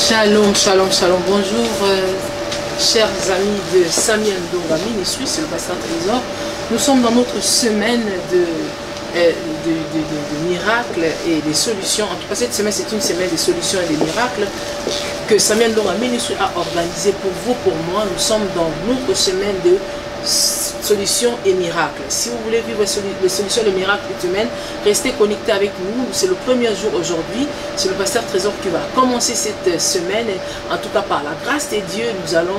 Shalom, shalom, shalom. Bonjour, chers amis de Samuel Ndonga Ministry, c'est le pasteur Trésor. Nous sommes dans notre semaine de miracles et des solutions. En tout cas, cette semaine, c'est une semaine des solutions et des miracles que Samuel Ndonga Ministry a organisé pour vous, pour moi. Nous sommes dans notre semaine de solutions et miracles. Si vous voulez vivre les solutions et les miracles cette semaine, restez connectés avec nous. C'est le premier jour aujourd'hui. C'est le pasteur Trésor qui va commencer cette semaine. En tout cas, par la grâce de Dieu, nous allons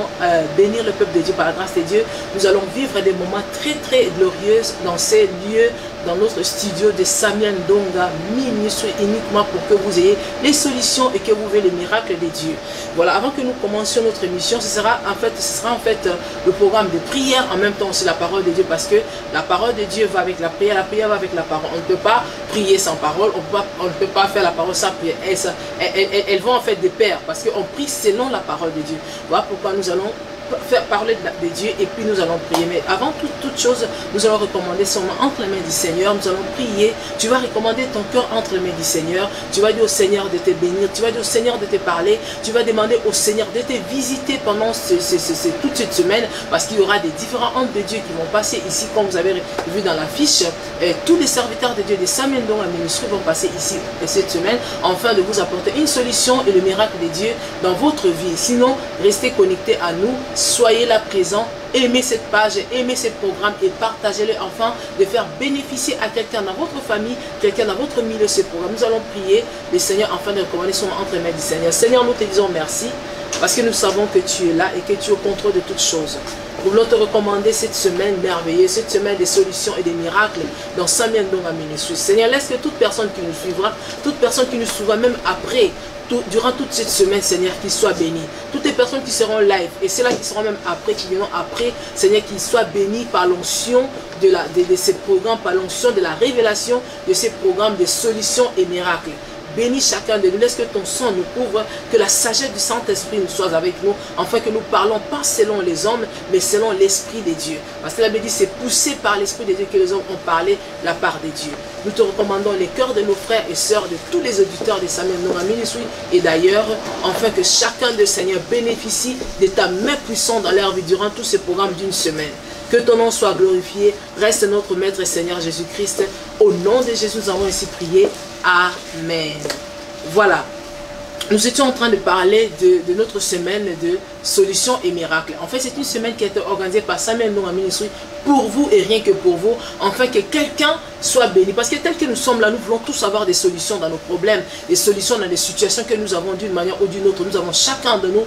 bénir le peuple de Dieu. Par la grâce de Dieu, nous allons vivre des moments très très glorieux dans ces lieux, dans notre studio de Samuel Ndonga Ministry, uniquement pour que vous ayez les solutions et que vous voyez les miracles de Dieu. Voilà, avant que nous commencions notre émission, ce sera en fait le programme de prière, en même temps aussi la parole de Dieu, parce que la parole de Dieu va avec la prière va avec la parole. On ne peut pas prier sans parole, on ne peut pas faire la parole sans prière. Elles vont en fait de pair, parce qu'on prie selon la parole de Dieu. Voilà pourquoi nous allons faire parler de Dieu et puis nous allons prier. Mais avant toute chose, nous allons recommander son main entre les mains du Seigneur. Nous allons prier. Tu vas recommander ton cœur entre les mains du Seigneur. Tu vas dire au Seigneur de te bénir. Tu vas dire au Seigneur de te parler. Tu vas demander au Seigneur de te visiter pendant toute cette semaine, parce qu'il y aura des différents hommes de Dieu qui vont passer ici, comme vous avez vu dans l'affiche. Tous les serviteurs de Dieu de Samuel Ndonga Ministry vont passer ici cette semaine, afin de vous apporter une solution et le miracle de Dieu dans votre vie. Sinon, restez connectés à nous. Soyez là présents, aimez cette page, aimez ce programme et partagez-le afin de faire bénéficier à quelqu'un dans votre famille, quelqu'un dans votre milieu ce programme. Nous allons prier le Seigneur afin de recommander son entre les mains du Seigneur. Seigneur, nous te disons merci parce que nous savons que tu es là et que tu es au contrôle de toutes choses. Nous voulons te recommander cette semaine merveilleuse, cette semaine des solutions et des miracles dans Samuel Ndonga Ministry. Seigneur, laisse que toute personne qui nous suivra, toute personne qui nous suivra même après, durant toute cette semaine, Seigneur, qu'ils soient bénis. Toutes les personnes qui seront live et ceux-là qui seront même après, qui viendront après, Seigneur, qu'ils soient bénis par l'onction de ces programmes, par l'onction de la révélation de ces programmes de solutions et miracles. Bénis chacun de nous, laisse que ton sang nous couvre, que la sagesse du Saint-Esprit nous soit avec nous, afin que nous parlons pas selon les hommes, mais selon l'Esprit de Dieu. Parce que la Bible dit, c'est poussé par l'Esprit de Dieu que les hommes ont parlé la part de Dieu. Nous te recommandons les cœurs de nos frères et sœurs, de tous les auditeurs de Samuel Ndonga Ministry et d'ailleurs, afin que chacun de Seigneur bénéficie de ta main puissante dans leur vie durant tous ces programmes d'une semaine. Que ton nom soit glorifié, reste notre Maître et Seigneur Jésus-Christ. Au nom de Jésus, nous avons ainsi prié. Amen. Voilà. Nous étions en train de parler de notre semaine de solutions et miracles. En fait, c'est une semaine qui a été organisée par Samuel Ndonga Ministry pour vous et rien que pour vous, afin que quelqu'un soit béni. Parce que tel que nous sommes là, nous voulons tous avoir des solutions dans nos problèmes, des solutions dans des situations que nous avons d'une manière ou d'une autre. Nous avons chacun de nous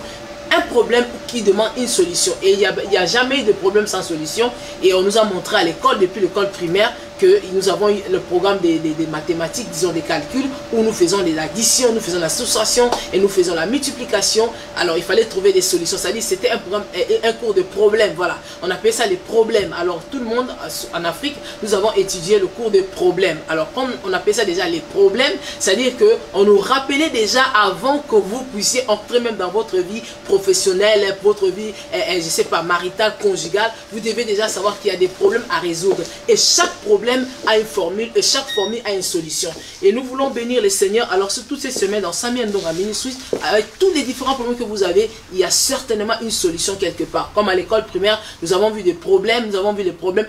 un problème qui demande une solution. Et il n'y a jamais eu de problème sans solution. Et on nous a montré à l'école, depuis l'école primaire, que nous avons eu le programme des mathématiques, disons des calculs, où nous faisons de l'addition, nous faisons la soustraction et nous faisons la multiplication. Alors il fallait trouver des solutions. C'est-à-dire c'était un programme, un cours de problèmes. Voilà, on appelait ça les problèmes. Alors tout le monde en Afrique, nous avons étudié le cours de problèmes. Alors comme on appelait ça déjà les problèmes, c'est-à-dire que on nous rappelait déjà avant que vous puissiez entrer même dans votre vie professionnelle, votre vie, je sais pas, maritale, conjugale, vous devez déjà savoir qu'il y a des problèmes à résoudre. Et chaque problème a une formule et chaque formule a une solution. Et nous voulons bénir le Seigneur. Alors sur toutes ces semaines dans Samuel Ndonga Ministry, avec tous les différents problèmes que vous avez, il y a certainement une solution quelque part. Comme à l'école primaire, nous avons vu des problèmes,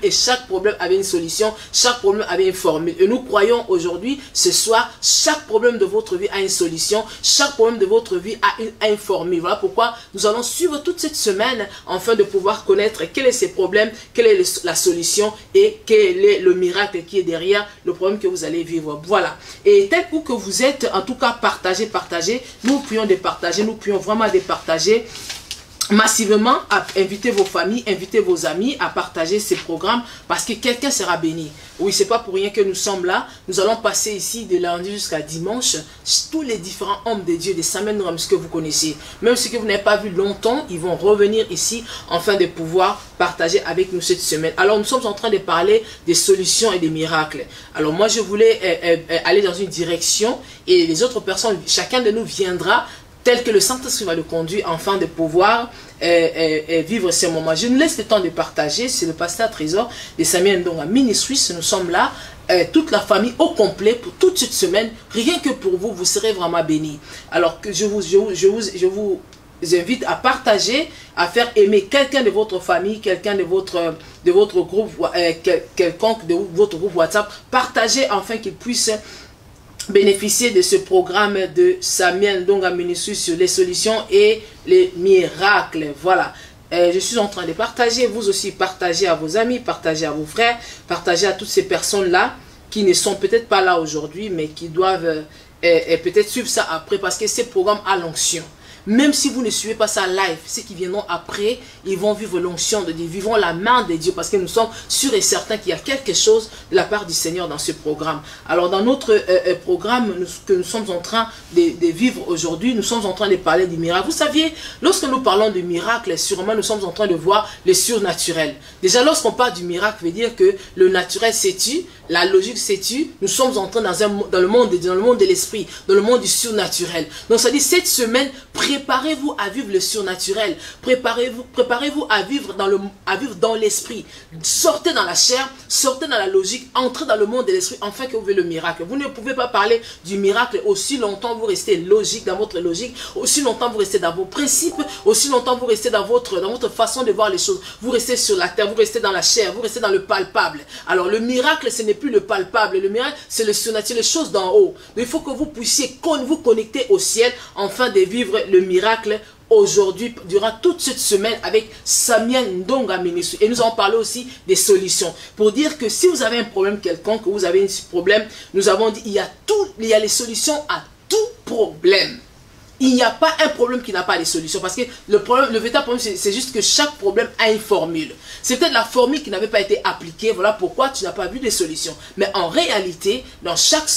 et chaque problème avait une solution, chaque problème avait une formule. Et nous croyons aujourd'hui, ce soir, chaque problème de votre vie a une solution, chaque problème de votre vie a une formule. Voilà pourquoi nous allons suivre toute cette semaine afin de pouvoir connaître quels sont ces problèmes, quelle est la solution et quel est le miracle qui est derrière le problème que vous allez vivre. Voilà. Et tel que vous êtes, en tout cas, partagez. Nous prions de partager, nous prions vraiment de partager massivement, à inviter vos familles, inviter vos amis à partager ces programmes parce que quelqu'un sera béni. Oui, c'est pas pour rien que nous sommes là. Nous allons passer ici de lundi jusqu'à dimanche tous les différents hommes de Dieu, des Samuel Ndonga que vous connaissez. Même ceux que vous n'avez pas vu longtemps, ils vont revenir ici afin de pouvoir partager avec nous cette semaine. Alors nous sommes en train de parler des solutions et des miracles. Alors moi je voulais aller dans une direction et les autres personnes, chacun de nous viendra tel que le Saint-Esprit va le conduire afin de pouvoir vivre ces moments. Je nous laisse le temps de partager. C'est le pasteur Trésor de Samuel Ndonga Ministry. Nous sommes là toute la famille au complet pour toute cette semaine. Rien que pour vous, vous serez vraiment bénis. Alors que je vous invite à partager, à faire aimer quelqu'un de votre famille, quelqu'un de votre groupe, quelconque de votre groupe WhatsApp. Partagez afin qu'il puisse bénéficier de ce programme de Samuel Ndonga Ministries sur les solutions et les miracles. Voilà. Je suis en train de partager, vous aussi partagez à vos amis, partagez à vos frères, partagez à toutes ces personnes-là qui ne sont peut-être pas là aujourd'hui, mais qui doivent peut-être suivre ça après, parce que ces programmes à l'onction. Même si vous ne suivez pas ça live, ceux qui viendront après, ils vont vivre l'onction de Dieu, vivront la main de Dieu, parce que nous sommes sûrs et certains qu'il y a quelque chose de la part du Seigneur dans ce programme. Alors dans notre programme que nous sommes en train de vivre aujourd'hui, nous sommes en train de parler du miracle. Vous saviez, lorsque nous parlons de miracle, sûrement nous sommes en train de voir le surnaturel. Déjà lorsqu'on parle du miracle, veut dire que le naturel s'est tu, la logique s'est tu, nous sommes en train dans le monde de l'esprit, dans le monde du surnaturel. Donc ça dit, cette semaine, préparez-vous à vivre le surnaturel. Préparez-vous à vivre dans l'esprit. Sortez dans la chair, sortez dans la logique, entrez dans le monde de l'esprit, afin que vous voyez le miracle. Vous ne pouvez pas parler du miracle aussi longtemps vous restez logique dans votre logique, aussi longtemps vous restez dans vos principes, aussi longtemps vous restez dans votre façon de voir les choses. Vous restez sur la terre, vous restez dans la chair, vous restez dans le palpable. Alors le miracle, ce n'est plus le palpable. Le miracle, c'est le surnaturel, les choses d'en haut. Donc, il faut que vous puissiez vous connecter au ciel, afin de vivre le miracle aujourd'hui, durant toute cette semaine, avec Samuel Ndonga Ministries. Et nous allons parler aussi des solutions. Pour dire que si vous avez un problème quelconque, que vous avez un problème, nous avons dit, il y a les solutions à tout problème. Il n'y a pas un problème qui n'a pas de solution. Parce que le véritable problème, c'est juste que chaque problème a une formule. C'est peut-être la formule qui n'avait pas été appliquée. Voilà pourquoi tu n'as pas vu de solution. Mais en réalité, dans chaque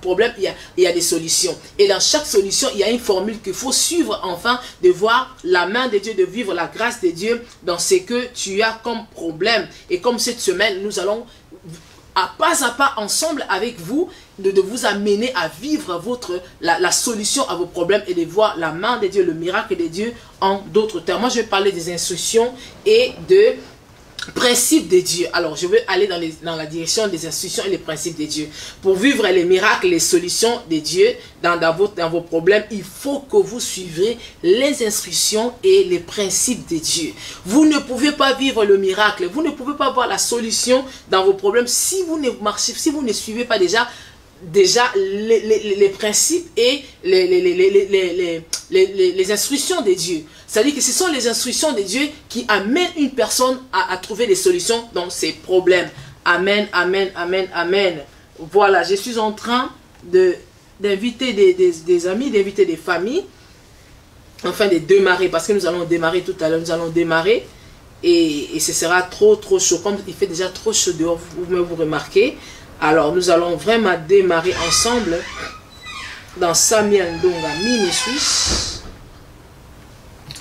problème, il y a des solutions. Et dans chaque solution, il y a une formule qu'il faut suivre, afin de voir la main de Dieu, de vivre la grâce de Dieu dans ce que tu as comme problème. Et comme cette semaine, nous allons à pas ensemble avec vous, de vous amener à vivre la solution à vos problèmes et de voir la main de Dieu, le miracle de Dieu en d'autres termes. Moi, je vais parler des instructions et de principes de Dieu. Alors, je vais aller dans la direction des instructions et les principes de Dieu. Pour vivre les miracles, les solutions de Dieu dans vos problèmes, il faut que vous suiviez les instructions et les principes de Dieu. Vous ne pouvez pas vivre le miracle, vous ne pouvez pas voir la solution dans vos problèmes si vous ne suivez pas déjà les principes et les instructions de Dieu. C'est-à-dire que ce sont les instructions de Dieu qui amènent une personne à trouver des solutions dans ses problèmes. Amen, amen, amen, amen. Voilà, je suis en train d'inviter des amis, d'inviter des familles, enfin de démarrer, parce que nous allons démarrer tout à l'heure, nous allons démarrer et ce sera trop chaud. Comme il fait déjà trop chaud dehors, vous remarquez. Alors, nous allons vraiment démarrer ensemble dans Samuel Ndonga Ministries.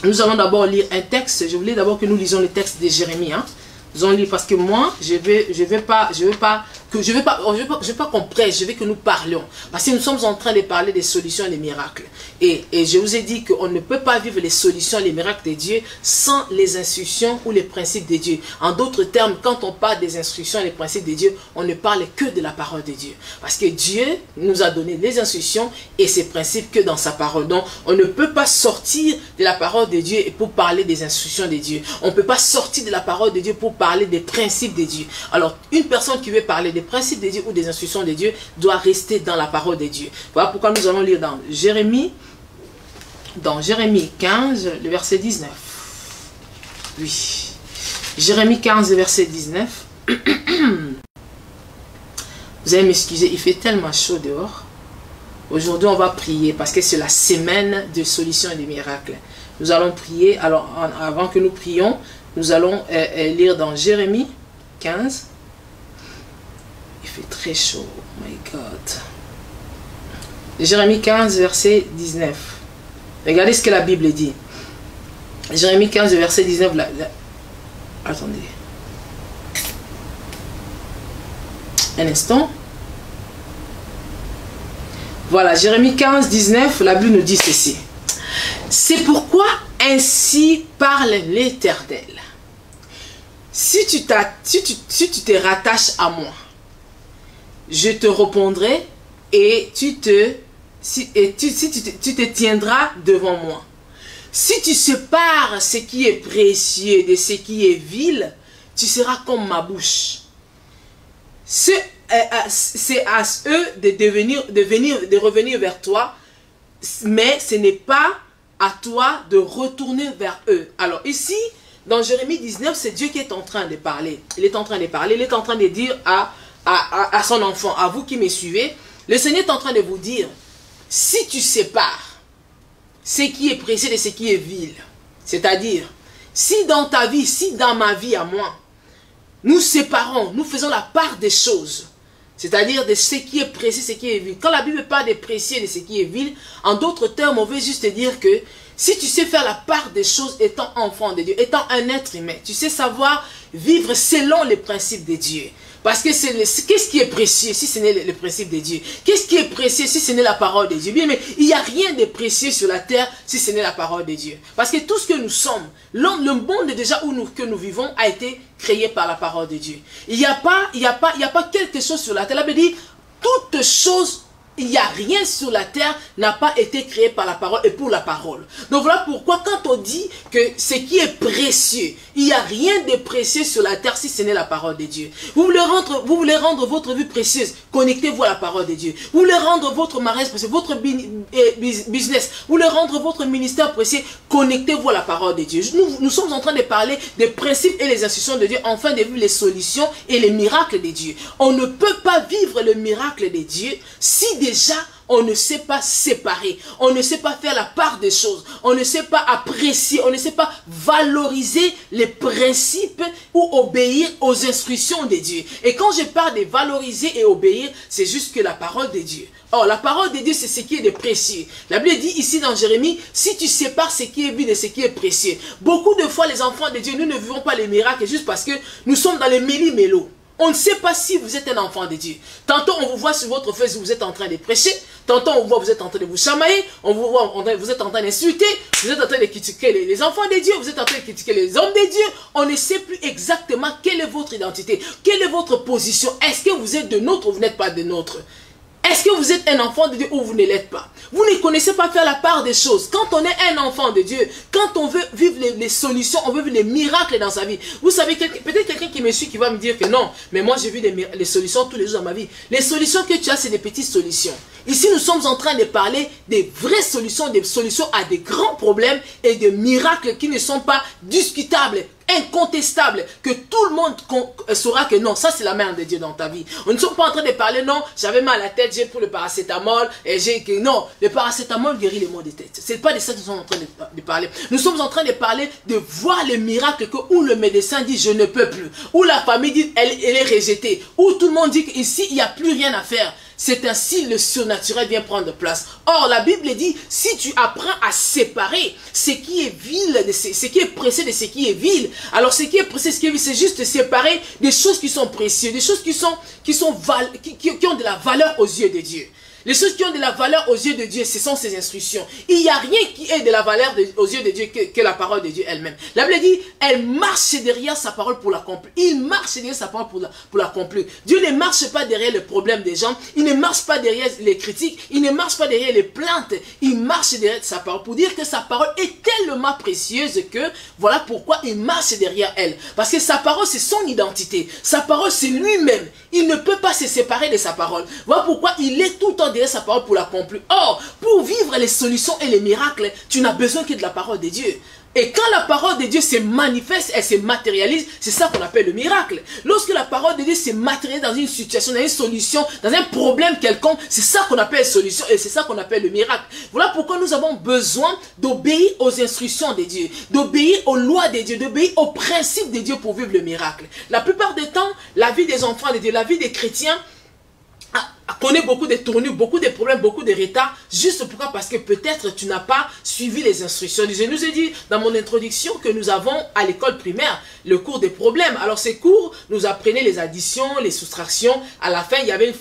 Nous allons d'abord lire un texte. Je voulais d'abord que nous lisions le texte de Jérémie. Nous allons lire parce que moi, je veux pas qu'on prêche, je veux que nous parlions. Parce que nous sommes en train de parler des solutions et des miracles. Et je vous ai dit qu'on ne peut pas vivre les solutions et les miracles de Dieu sans les instructions ou les principes de Dieu. En d'autres termes, quand on parle des instructions et les principes de Dieu, on ne parle que de la parole de Dieu. Parce que Dieu nous a donné les instructions et ses principes que dans sa parole. Donc, on ne peut pas sortir de la parole de Dieu pour parler des instructions de Dieu. On ne peut pas sortir de la parole de Dieu pour parler des principes de Dieu. Alors, une personne qui veut parler des principes de Dieu ou des instructions de Dieu doit rester dans la parole de Dieu. Voilà pourquoi nous allons lire dans Jérémie 15, le verset 19. Oui. Jérémie 15, le verset 19. Vous allez m'excuser, il fait tellement chaud dehors. Aujourd'hui, on va prier parce que c'est la semaine de solutions et de miracles. Nous allons prier. Alors, avant que nous prions, nous allons lire dans Jérémie 15. Il fait très chaud. Oh my God. Jérémie 15, verset 19. Regardez ce que la Bible dit. Jérémie 15, verset 19. Attendez. Un instant. Voilà, Jérémie 15, 19, la Bible nous dit ceci. C'est pourquoi ainsi parle l'Éternel. Si tu te rattaches à moi, je te répondrai et tu te tiendras devant moi. Si tu sépares ce qui est précieux de ce qui est vil, tu seras comme ma bouche. C'est à eux de revenir vers toi, mais ce n'est pas à toi de retourner vers eux. Alors ici, dans Jérémie 19, c'est Dieu qui est en train de parler. Il est en train de parler, il est en train de dire à son enfant, à vous qui me suivez, le Seigneur est en train de vous dire, si tu sépares ce qui est précieux de ce qui est vil, c'est-à-dire, si dans ta vie, si dans ma vie à moi, nous séparons, nous faisons la part des choses, c'est-à-dire de ce qui est précieux, ce qui est vil. Quand la Bible parle de précieux de ce qui est vil, en d'autres termes, on veut juste dire que si tu sais faire la part des choses étant enfant de Dieu, étant un être humain, tu sais savoir vivre selon les principes de Dieu. Parce que qu'est-ce qui est précieux si ce n'est le principe de Dieu? Qu'est-ce qui est précieux si ce n'est la parole de Dieu? Bien, mais il n'y a rien de précieux sur la terre si ce n'est la parole de Dieu. Parce que tout ce que nous sommes, le monde déjà que nous vivons a été créé par la parole de Dieu. Il n'y a pas quelque chose sur la terre. La Bible dit, toute chose, il n'y a rien sur la terre n'a pas été créé par la parole et pour la parole. Donc voilà pourquoi quand on dit que ce qui est précieux, il n'y a rien de précieux sur la terre si ce n'est la parole de Dieu. Vous voulez rendre votre vie précieuse, connectez-vous à la parole de Dieu. Vous voulez rendre votre mariage précieux, votre business, vous voulez rendre votre ministère précieux, connectez-vous à la parole de Dieu. Nous sommes en train de parler des principes et les instructions de Dieu, afin de vivre les solutions et les miracles de Dieu. On ne peut pas vivre le miracle de Dieu si déjà on ne sait pas séparer, on ne sait pas faire la part des choses, on ne sait pas apprécier, on ne sait pas valoriser les principes ou obéir aux instructions de Dieu. Et quand je parle de valoriser et obéir, c'est juste que la parole de Dieu. Or, la parole de Dieu, c'est ce qui est de précieux. La Bible dit ici dans Jérémie, si tu sépares ce qui est vil de ce qui est précieux. Beaucoup de fois, les enfants de Dieu, nous ne vivons pas les miracles juste parce que nous sommes dans les méli-mélo. On ne sait pas si vous êtes un enfant de Dieu. Tantôt, on vous voit sur votre Facebook, vous êtes en train de prêcher. Tantôt, on vous voit, vous êtes en train de vous chamailler. On vous voit, vous êtes en train d'insulter. Vous êtes en train de critiquer les enfants de Dieu. Vous êtes en train de critiquer les hommes de Dieu. On ne sait plus exactement quelle est votre identité. Quelle est votre position. Est-ce que vous êtes de nôtre ou vous n'êtes pas de nôtre? Est-ce que vous êtes un enfant de Dieu ou vous ne l'êtes pas? Vous ne connaissez pas faire la part des choses. Quand on est un enfant de Dieu, quand on veut vivre les solutions, on veut vivre les miracles dans sa vie. Vous savez, peut-être quelqu'un qui me suit qui va me dire que non, mais moi j'ai vu les solutions tous les jours dans ma vie. Les solutions que tu as, c'est des petites solutions. Ici, nous sommes en train de parler des vraies solutions, des solutions à des grands problèmes et des miracles qui ne sont pas discutables, incontestable, que tout le monde saura que non, ça c'est la main de Dieu dans ta vie. On ne sommes pas en train de parler, non, j'avais mal à la tête, j'ai pris le paracétamol, et non, le paracétamol guérit les maux de tête. C'est pas de ça que nous sommes en train de parler. Nous sommes en train de parler de voir le miracle où le médecin dit je ne peux plus, où la famille dit elle est rejetée, où tout le monde dit qu'ici il n'y a plus rien à faire. C'est ainsi le surnaturel vient prendre place. Or, la Bible dit, si tu apprends à séparer ce qui est vil, ce qui est précieux de ce qui est vil, alors ce qui est précieux, ce qui est vil, c'est juste séparer des choses qui sont précieuses, des choses qui ont de la valeur aux yeux de Dieu. Les choses qui ont de la valeur aux yeux de Dieu, ce sont ses instructions. Il n'y a rien qui ait de la valeur aux yeux de Dieu que la parole de Dieu elle-même. La Bible dit, elle marche derrière sa parole pour l'accomplir. Il marche derrière sa parole pour l'accomplir. Dieu ne marche pas derrière le problème des gens. Il ne marche pas derrière les critiques. Il ne marche pas derrière les plaintes. Il marche derrière sa parole pour dire que sa parole est tellement précieuse que voilà pourquoi il marche derrière elle. Parce que sa parole, c'est son identité. Sa parole, c'est lui-même. Il ne peut pas se séparer de sa parole. Voilà pourquoi il est tout le temps derrière sa parole pour l'accomplir. Or, pour vivre les solutions et les miracles, tu n'as besoin que de la parole de Dieu. Et quand la parole de Dieu se manifeste, elle se matérialise, c'est ça qu'on appelle le miracle. Lorsque la parole de Dieu se matérialise dans une situation, dans une solution, dans un problème quelconque, c'est ça qu'on appelle solution et c'est ça qu'on appelle le miracle. Voilà pourquoi nous avons besoin d'obéir aux instructions de Dieu, d'obéir aux lois de Dieu, d'obéir aux principes de Dieu pour vivre le miracle. La plupart des temps, la vie des enfants de Dieu, la vie des chrétiens, connaît beaucoup de tournures, beaucoup de problèmes, beaucoup de retards, juste pourquoi? Parce que peut-être tu n'as pas suivi les instructions. Je nous ai dit dans mon introduction que nous avons à l'école primaire le cours des problèmes. Alors ces cours nous apprenaient les additions, les soustractions. À la fin, il y avait une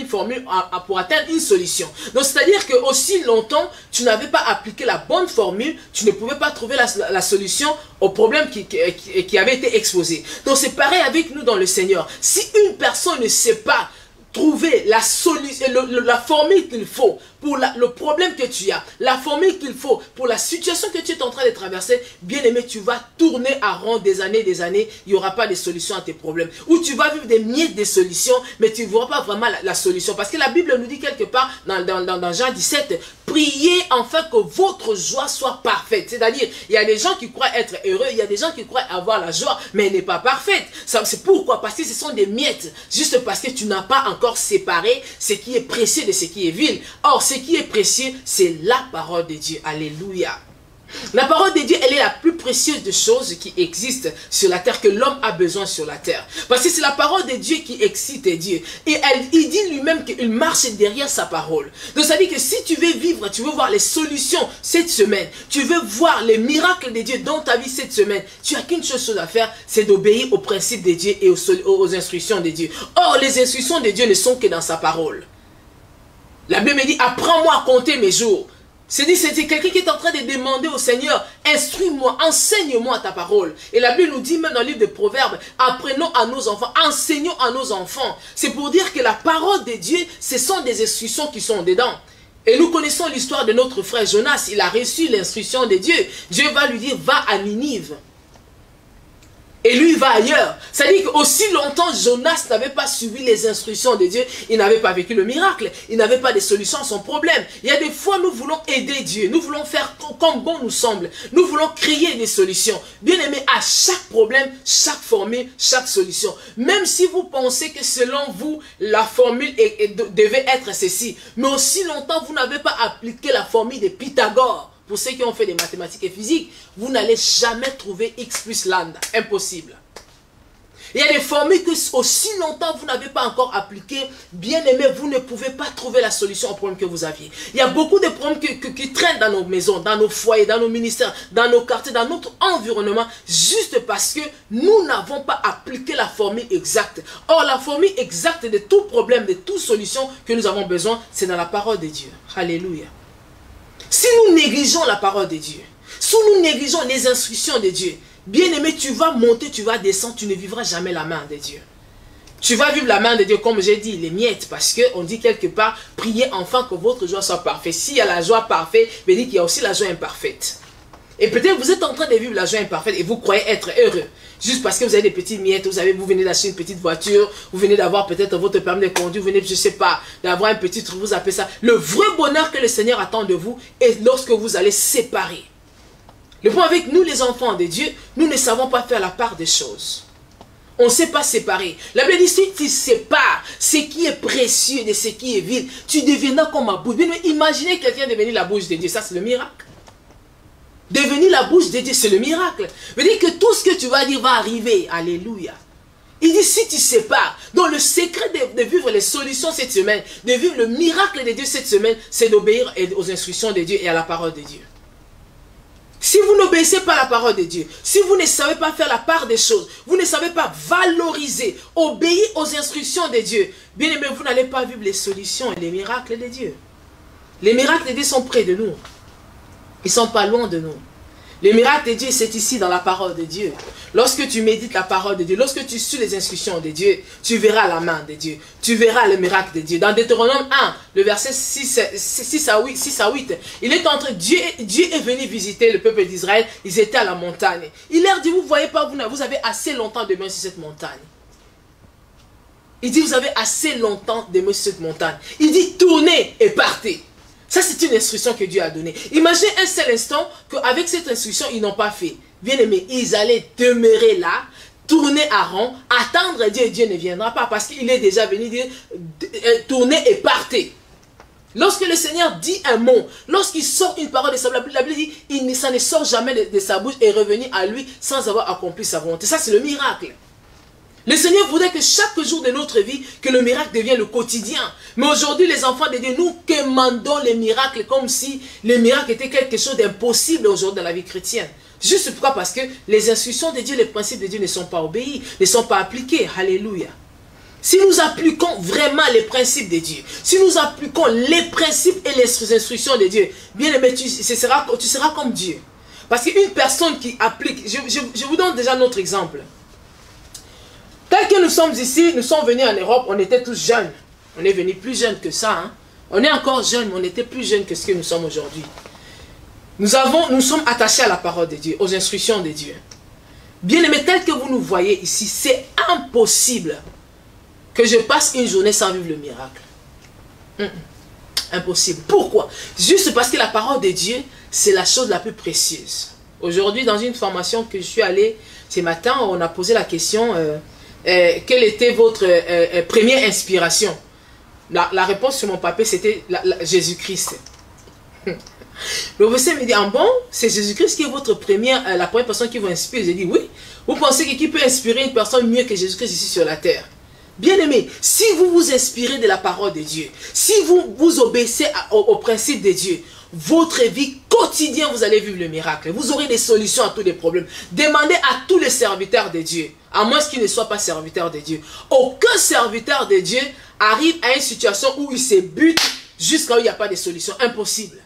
formule pour atteindre une solution. Donc c'est-à-dire que aussi longtemps tu n'avais pas appliqué la bonne formule, tu ne pouvais pas trouver la solution au problème qui avait été exposé. Donc c'est pareil avec nous dans le Seigneur. Si une personne ne sait pas trouver la solution, la formule qu'il faut pour le problème que tu as, la formule qu'il faut pour la situation que tu es en train de traverser, bien aimé, tu vas tourner à rond des années, il n'y aura pas de solution à tes problèmes. Ou tu vas vivre des miettes de solutions, mais tu ne verras pas vraiment la solution. Parce que la Bible nous dit quelque part, dans Jean 17, priez afin que votre joie soit parfaite. C'est-à-dire, il y a des gens qui croient être heureux, il y a des gens qui croient avoir la joie, mais elle n'est pas parfaite. C'est pourquoi? Parce que ce sont des miettes, juste parce que tu n'as pas encore séparé ce qui est précieux de ce qui est vil. Or, ce qui est précieux, c'est la parole de Dieu. Alléluia. La parole de Dieu, elle est la plus précieuse des choses qui existent sur la terre, que l'homme a besoin sur la terre. Parce que c'est la parole de Dieu qui excite Dieu. Et il dit lui-même qu'il marche derrière sa parole. Donc ça dit que si tu veux vivre, tu veux voir les solutions cette semaine, tu veux voir les miracles de Dieu dans ta vie cette semaine, tu n'as qu'une chose à faire, c'est d'obéir aux principes de Dieu et aux instructions de Dieu. Or, les instructions de Dieu ne sont que dans sa parole. La Bible me dit, apprends-moi à compter mes jours. C'est quelqu'un qui est en train de demander au Seigneur, instruis-moi, enseigne-moi ta parole. Et la Bible nous dit même dans le livre de Proverbes, apprenons à nos enfants, enseignons à nos enfants. C'est pour dire que la parole de Dieu, ce sont des instructions qui sont dedans. Et nous connaissons l'histoire de notre frère Jonas. Il a reçu l'instruction de Dieu. Dieu va lui dire, va à Ninive. Et lui, il va ailleurs. C'est-à-dire qu'aussi longtemps, Jonas n'avait pas suivi les instructions de Dieu, il n'avait pas vécu le miracle, il n'avait pas de solution à son problème. Il y a des fois, nous voulons aider Dieu, nous voulons faire comme bon nous semble, nous voulons créer des solutions. Bien aimé, à chaque problème, chaque formule, chaque solution. Même si vous pensez que selon vous, la formule devait être ceci, mais aussi longtemps, vous n'avez pas appliqué la formule de Pythagore. Pour ceux qui ont fait des mathématiques et physique, vous n'allez jamais trouver x plus lambda. Impossible. Il y a des formules que aussi longtemps vous n'avez pas encore appliquées, bien aimé, vous ne pouvez pas trouver la solution au problème que vous aviez. Il y a beaucoup de problèmes qui traînent dans nos maisons, dans nos foyers, dans nos ministères, dans nos quartiers, dans notre environnement, juste parce que nous n'avons pas appliqué la formule exacte. Or, la formule exacte de tout problème, de toute solution que nous avons besoin, c'est dans la parole de Dieu. Alléluia. Si nous négligeons la parole de Dieu, si nous négligeons les instructions de Dieu, bien aimé, tu vas monter, tu vas descendre, tu ne vivras jamais la main de Dieu. Tu vas vivre la main de Dieu, comme j'ai dit, les miettes, parce qu'on dit quelque part, priez enfin que votre joie soit parfaite. S'il y a la joie parfaite, il dit qu'il y a aussi la joie imparfaite. Et peut-être vous êtes en train de vivre la joie imparfaite et vous croyez être heureux. Juste parce que vous avez des petites miettes, vous venez d'acheter une petite voiture, vous venez d'avoir peut-être votre permis de conduire, vous venez, je ne sais pas, d'avoir un petit truc, vous appelez ça. Le vrai bonheur que le Seigneur attend de vous est lorsque vous allez séparer. Le point avec nous, les enfants de Dieu, nous ne savons pas faire la part des choses. On ne sait pas séparer. La Bible dit, si tu sépares ce qui est précieux de ce qui est vil, tu deviendras comme ma bouche. Mais imaginez quelqu'un devenir la bouche de Dieu, ça c'est le miracle. Devenir la bouche de Dieu, c'est le miracle. Veut dire que tout ce que tu vas dire va arriver. Alléluia. Il dit, si tu sépares, donc le secret de vivre les solutions cette semaine, de vivre le miracle de Dieu cette semaine, c'est d'obéir aux instructions de Dieu et à la parole de Dieu. Si vous n'obéissez pas à la parole de Dieu, si vous ne savez pas faire la part des choses, vous ne savez pas valoriser, obéir aux instructions de Dieu, bien aimé, vous n'allez pas vivre les solutions et les miracles de Dieu. Les miracles de Dieu sont près de nous. Ils ne sont pas loin de nous. Le miracle de Dieu, c'est ici dans la parole de Dieu. Lorsque tu médites la parole de Dieu, lorsque tu suis les instructions de Dieu, tu verras la main de Dieu. Tu verras le miracle de Dieu. Dans Deutéronome 1, le verset 6 à 8, il est entre Dieu est venu visiter le peuple d'Israël. Ils étaient à la montagne. Il leur dit, vous ne voyez pas, vous avez assez longtemps demeuré sur cette montagne. Il dit, vous avez assez longtemps demeuré sur cette montagne. Il dit, tournez et partez. Ça, c'est une instruction que Dieu a donnée. Imaginez un seul instant qu'avec cette instruction, ils n'ont pas fait. Bien aimé, ils allaient demeurer là, tourner à rond, attendre Dieu et Dieu ne viendra pas parce qu'il est déjà venu dire tournez et partez. Lorsque le Seigneur dit un mot, lorsqu'il sort une parole de sa bouche, la Bible dit ça ne sort jamais de sa bouche et revenir à lui sans avoir accompli sa volonté. Ça, c'est le miracle. Le Seigneur voudrait que chaque jour de notre vie, que le miracle devienne le quotidien. Mais aujourd'hui, les enfants de Dieu, nous commandons les miracles comme si les miracles étaient quelque chose d'impossible aujourd'hui dans la vie chrétienne. Juste pourquoi? Parce que les instructions de Dieu, les principes de Dieu ne sont pas obéis, ne sont pas appliqués. Alléluia. Si nous appliquons vraiment les principes de Dieu, si nous appliquons les principes et les instructions de Dieu, bien aimé, tu seras comme Dieu. Parce qu'une personne qui applique, je vous donne déjà notre exemple. Tel que nous sommes ici, nous sommes venus en Europe, on était tous jeunes. On est venu plus jeune que ça. Hein. On est encore jeune, mais on était plus jeune que ce que nous sommes aujourd'hui. Nous sommes attachés à la parole de Dieu, aux instructions de Dieu. Bien aimé, tel que vous nous voyez ici, c'est impossible que je passe une journée sans vivre le miracle. Impossible. Pourquoi? Juste parce que la parole de Dieu, c'est la chose la plus précieuse. Aujourd'hui, dans une formation que je suis allée ce matin, on a posé la question, quelle était votre première inspiration? La réponse sur mon papier, c'était Jésus-Christ. Le professeur me dit, ah bon, c'est Jésus-Christ qui est votre la première personne qui vous inspire. J'ai dit, oui. Vous pensez qui peut inspirer une personne mieux que Jésus-Christ ici sur la terre? Bien aimé, si vous vous inspirez de la parole de Dieu, si vous vous obéissez au principe de Dieu, votre vie quotidienne, vous allez vivre le miracle. Vous aurez des solutions à tous les problèmes. Demandez à tous les serviteurs de Dieu, à moins qu'ils ne soient pas serviteurs de Dieu. Aucun serviteur de Dieu arrive à une situation où il se bute jusqu'à où il n'y a pas de solution. Impossible.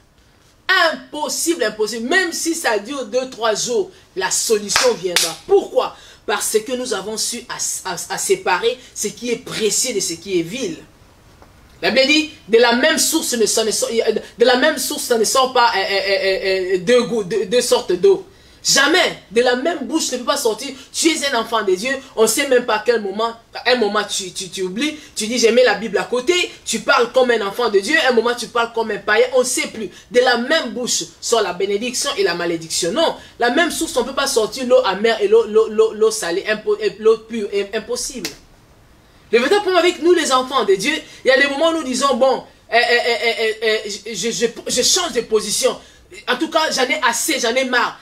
Impossible, impossible. Même si ça dure 2-3 jours, la solution viendra. Pourquoi? Parce que nous avons su à séparer ce qui est précieux de ce qui est vil. La Bible dit, de la même source, ça ne sort pas deux sortes d'eau. Jamais. De la même bouche ne peut pas sortir. Tu es un enfant de Dieu. On ne sait même pas à quel moment. Un moment, tu oublies. Tu dis, j'ai mis la Bible à côté. Tu parles comme un enfant de Dieu. Un moment, tu parles comme un païen. On ne sait plus. De la même bouche sort la bénédiction et la malédiction. Non. La même source, on ne peut pas sortir l'eau amère et l'eau salée. L'eau pure. Impossible. Le vrai problème avec nous, les enfants de Dieu, il y a des moments où nous disons, bon, je change de position. En tout cas, j'en ai assez, j'en ai marre.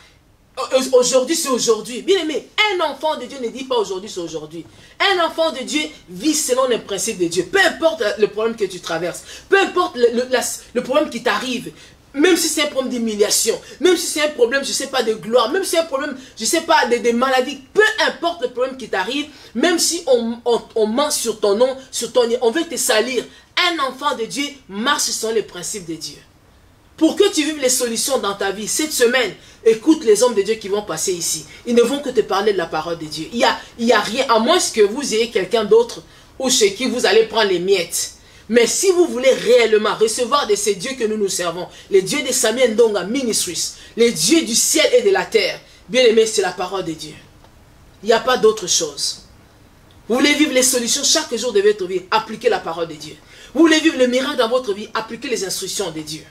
Aujourd'hui, c'est aujourd'hui. Bien aimé, un enfant de Dieu ne dit pas aujourd'hui, c'est aujourd'hui. Un enfant de Dieu vit selon les principes de Dieu. Peu importe le problème que tu traverses, peu importe le problème qui t'arrive, même si c'est un problème d'humiliation, même si c'est un problème, je ne sais pas, de gloire, même si c'est un problème, je ne sais pas, de maladie, peu importe le problème qui t'arrive, même si on ment sur ton nom, on veut te salir, un enfant de Dieu marche selon les principes de Dieu. Pour que tu vives les solutions dans ta vie, cette semaine, écoute les hommes de Dieu qui vont passer ici. Ils ne vont que te parler de la parole de Dieu. Il y a rien, à moins que vous ayez quelqu'un d'autre ou chez qui vous allez prendre les miettes. Mais si vous voulez réellement recevoir de ces dieux que nous nous servons, les dieux de Samuel Ndonga Ministries, les dieux du ciel et de la terre, bien aimé, c'est la parole de Dieu. Il n'y a pas d'autre chose. Vous voulez vivre les solutions chaque jour de votre vie, appliquez la parole de Dieu. Vous voulez vivre le miracle dans votre vie, appliquez les instructions de Dieu.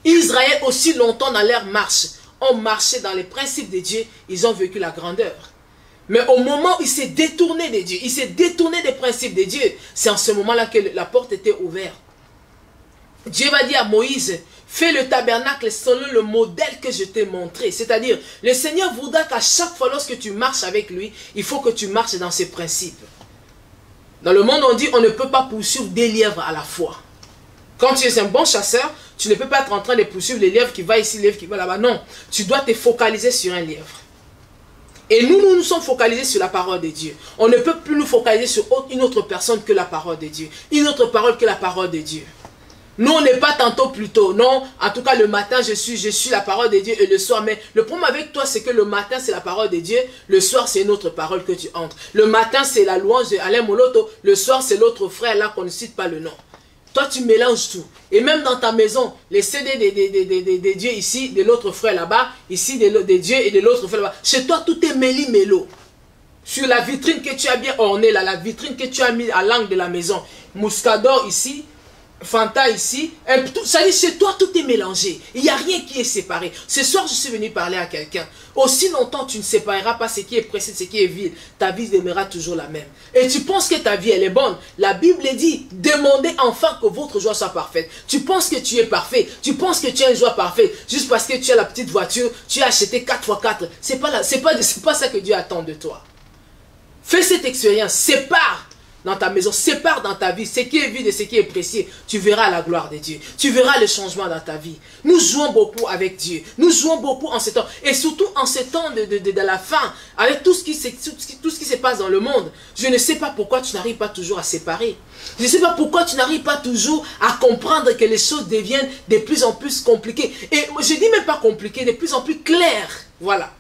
Israël, aussi longtemps dans leur marche, ont marché dans les principes de Dieu, ils ont vécu la grandeur. Mais au moment où il s'est détourné de Dieu, il s'est détourné des principes de Dieu, c'est en ce moment-là que la porte était ouverte. Dieu va dire à Moïse, fais le tabernacle selon le modèle que je t'ai montré. C'est-à-dire, le Seigneur voudra qu'à chaque fois lorsque tu marches avec lui, il faut que tu marches dans ses principes. Dans le monde, on dit, on ne peut pas poursuivre des lièvres à la fois. Quand tu es un bon chasseur, tu ne peux pas être en train de poursuivre les lièvres qui va ici, les lièvres qui va là-bas. Non, tu dois te focaliser sur un lièvre. Et nous sommes focalisés sur la parole de Dieu. On ne peut plus nous focaliser sur une autre personne que la parole de Dieu. Une autre parole que la parole de Dieu. Nous, on n'est pas tantôt plus tôt. Non, en tout cas, le matin, je suis la parole de Dieu et le soir. Mais le problème avec toi, c'est que le matin, c'est la parole de Dieu. Le soir, c'est une autre parole que tu entres. Le matin, c'est la louange d'Alain Moloto. Le soir, c'est l'autre frère là qu'on ne cite pas le nom. Toi, tu mélanges tout. Et même dans ta maison, les CD des dieux ici, de l'autre frère là-bas, ici des dieux et de l'autre frère là-bas. Chez toi, tout est méli-mélo. Sur la vitrine que tu as bien ornée, là, la vitrine que tu as mis à l'angle de la maison. Mouscador ici, Fanta ici. Ça dit, chez toi, tout est mélangé. Il n'y a rien qui est séparé. Ce soir, je suis venu parler à quelqu'un. Aussi longtemps, tu ne sépareras pas ce qui est précis, ce qui est vil. Ta vie demeurera toujours la même. Et tu penses que ta vie, elle est bonne. La Bible dit, demandez enfin que votre joie soit parfaite. Tu penses que tu es parfait. Tu penses que tu as une joie parfaite. Juste parce que tu as la petite voiture, tu as acheté 4x4. C'est pas ça que Dieu attend de toi. Fais cette expérience. Sépare dans ta maison, sépare dans ta vie ce qui est vide et ce qui est précieux. Tu verras la gloire de Dieu. Tu verras le changement dans ta vie. Nous jouons beaucoup avec Dieu. Nous jouons beaucoup en ce temps. Et surtout en ce temps de la fin, avec tout ce qui se passe dans le monde. Je ne sais pas pourquoi tu n'arrives pas toujours à séparer. Je ne sais pas pourquoi tu n'arrives pas toujours à comprendre que les choses deviennent de plus en plus compliquées. Et je ne dis même pas compliquées, de plus en plus claires. Voilà.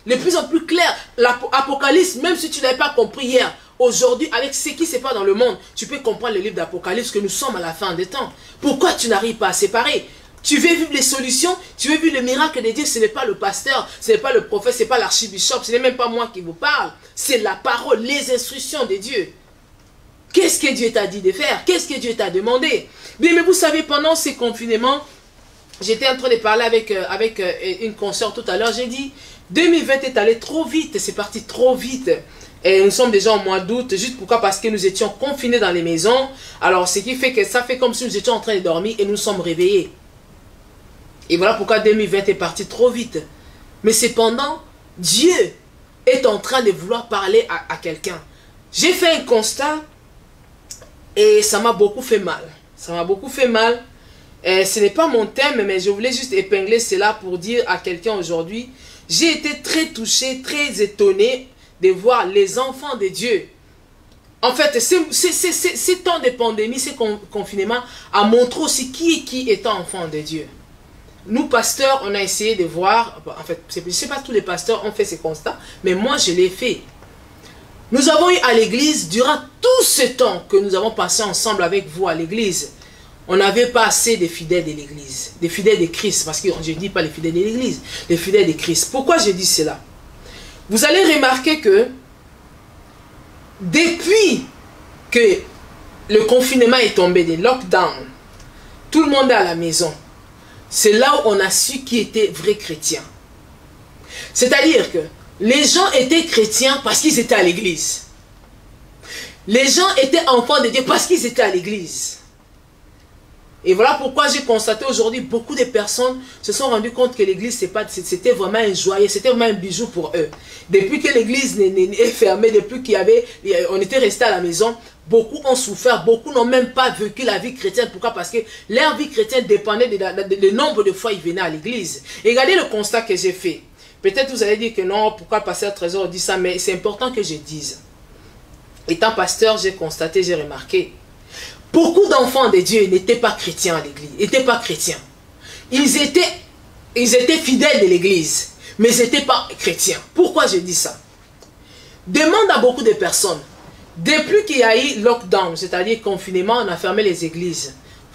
de plus en plus clair. L'Apocalypse, même si tu n'avais pas compris hier, aujourd'hui, avec ce qui se passe dans le monde, tu peux comprendre le livre d'Apocalypse, que nous sommes à la fin des temps. Pourquoi tu n'arrives pas à séparer? Tu veux vivre les solutions, tu veux vivre le miracle de Dieu. Ce n'est pas le pasteur, ce n'est pas le prophète, ce n'est pas l'archibishop, ce n'est même pas moi qui vous parle. C'est la parole, les instructions de Dieu. Qu'est-ce que Dieu t'a dit de faire? Qu'est-ce que Dieu t'a demandé? Bien, mais vous savez, pendant ces confinements, j'étais en train de parler avec une consoeur tout à l'heure. J'ai dit, 2020 est allé trop vite, c'est parti trop vite. Et nous sommes déjà au mois d'août. Juste pourquoi? Parce que nous étions confinés dans les maisons. Alors, ce qui fait que ça fait comme si nous étions en train de dormir et nous sommes réveillés. Et voilà pourquoi 2020 est parti trop vite. Mais cependant, Dieu est en train de vouloir parler à quelqu'un. J'ai fait un constat et ça m'a beaucoup fait mal. Ça m'a beaucoup fait mal. Ce n'est pas mon thème, mais je voulais juste épingler cela pour dire à quelqu'un aujourd'hui. J'ai été très touché, très étonné de voir les enfants de Dieu. En fait, ces temps de pandémie, ces confinements, a montré aussi qui est enfant de Dieu. Nous, pasteurs, on a essayé de voir, en fait, je ne sais pas tous les pasteurs ont fait ces constats, mais moi, je l'ai fait. Nous avons eu à l'église, durant tout ce temps que nous avons passé ensemble avec vous à l'église, on n'avait pas assez de fidèles de l'église, des fidèles de Christ, parce que je ne dis pas les fidèles de l'église, les fidèles de Christ. Pourquoi je dis cela? Vous allez remarquer que, depuis que le confinement est tombé, des lockdowns, tout le monde est à la maison. C'est là où on a su qui était vrai chrétien. C'est-à-dire que les gens étaient chrétiens parce qu'ils étaient à l'église. Les gens étaient enfants de Dieu parce qu'ils étaient à l'église. Et voilà pourquoi j'ai constaté aujourd'hui beaucoup de personnes se sont rendues compte que l'église c'était vraiment un joyeux, c'était vraiment un bijou pour eux. Depuis que l'église est fermée, depuis on était resté à la maison, beaucoup ont souffert, beaucoup n'ont même pas vécu la vie chrétienne. Pourquoi? Parce que leur vie chrétienne dépendait du nombre de fois ils venaient à l'église. Et regardez le constat que j'ai fait. Peut-être vous allez dire que non, pourquoi le pasteur Trésor dit ça, mais c'est important que je dise. Étant pasteur, j'ai constaté, j'ai remarqué. Beaucoup d'enfants de Dieu n'étaient pas chrétiens à l'église, n'étaient pas chrétiens. Ils étaient fidèles de l'église, mais ils n'étaient pas chrétiens. Pourquoi je dis ça? Demande à beaucoup de personnes. Depuis qu'il y a eu lockdown, c'est-à-dire confinement, on a fermé les églises.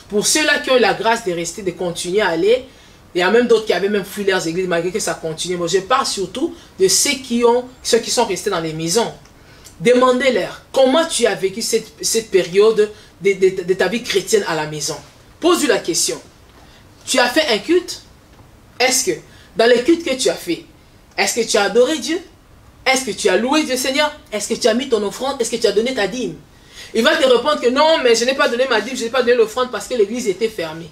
Pour ceux-là qui ont eu la grâce de rester, de continuer à aller, il y a même d'autres qui avaient même fui leurs églises malgré que ça continue. Moi, je parle surtout de ceux qui sont restés dans les maisons. Demandez-leur comment tu as vécu cette période de ta vie chrétienne à la maison. Pose-lui la question. Tu as fait un culte? Est-ce que dans le culte que tu as fait, est-ce que tu as adoré Dieu? Est-ce que tu as loué Dieu Seigneur? Est-ce que tu as mis ton offrande? Est-ce que tu as donné ta dîme? Il va te répondre que non, mais je n'ai pas donné ma dîme, je n'ai pas donné l'offrande parce que l'église était fermée.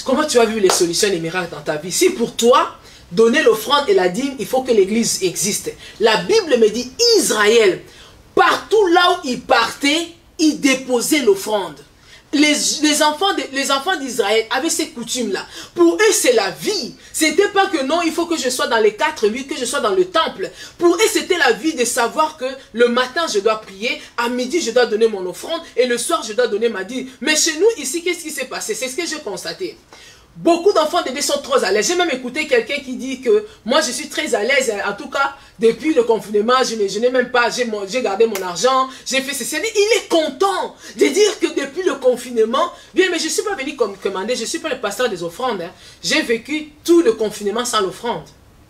Comment tu as vu les solutions et les miracles dans ta vie? Si pour toi, donner l'offrande et la dîme, il faut que l'église existe. La Bible me dit, Israël, partout là où il partait, il déposait l'offrande. Les enfants d'Israël avaient ces coutumes-là. Pour eux, c'est la vie. C'était pas que non, il faut que je sois dans les 4 8, que je sois dans le temple. Pour eux, c'était la vie de savoir que le matin, je dois prier, à midi, je dois donner mon offrande, et le soir, je dois donner ma dîme. Mais chez nous, ici, qu'est-ce qui s'est passé? C'est ce que j'ai constaté. Beaucoup d'enfants de Dieu sont trop à l'aise. J'ai même écouté quelqu'un qui dit que moi je suis très à l'aise. En tout cas, depuis le confinement, je n'ai même pas, j'ai gardé mon argent, j'ai fait ceci. Il est content de dire que depuis le confinement, bien, mais je ne suis pas venu commander, je ne suis pas le pasteur des offrandes. Hein. J'ai vécu tout le confinement sans l'offrande.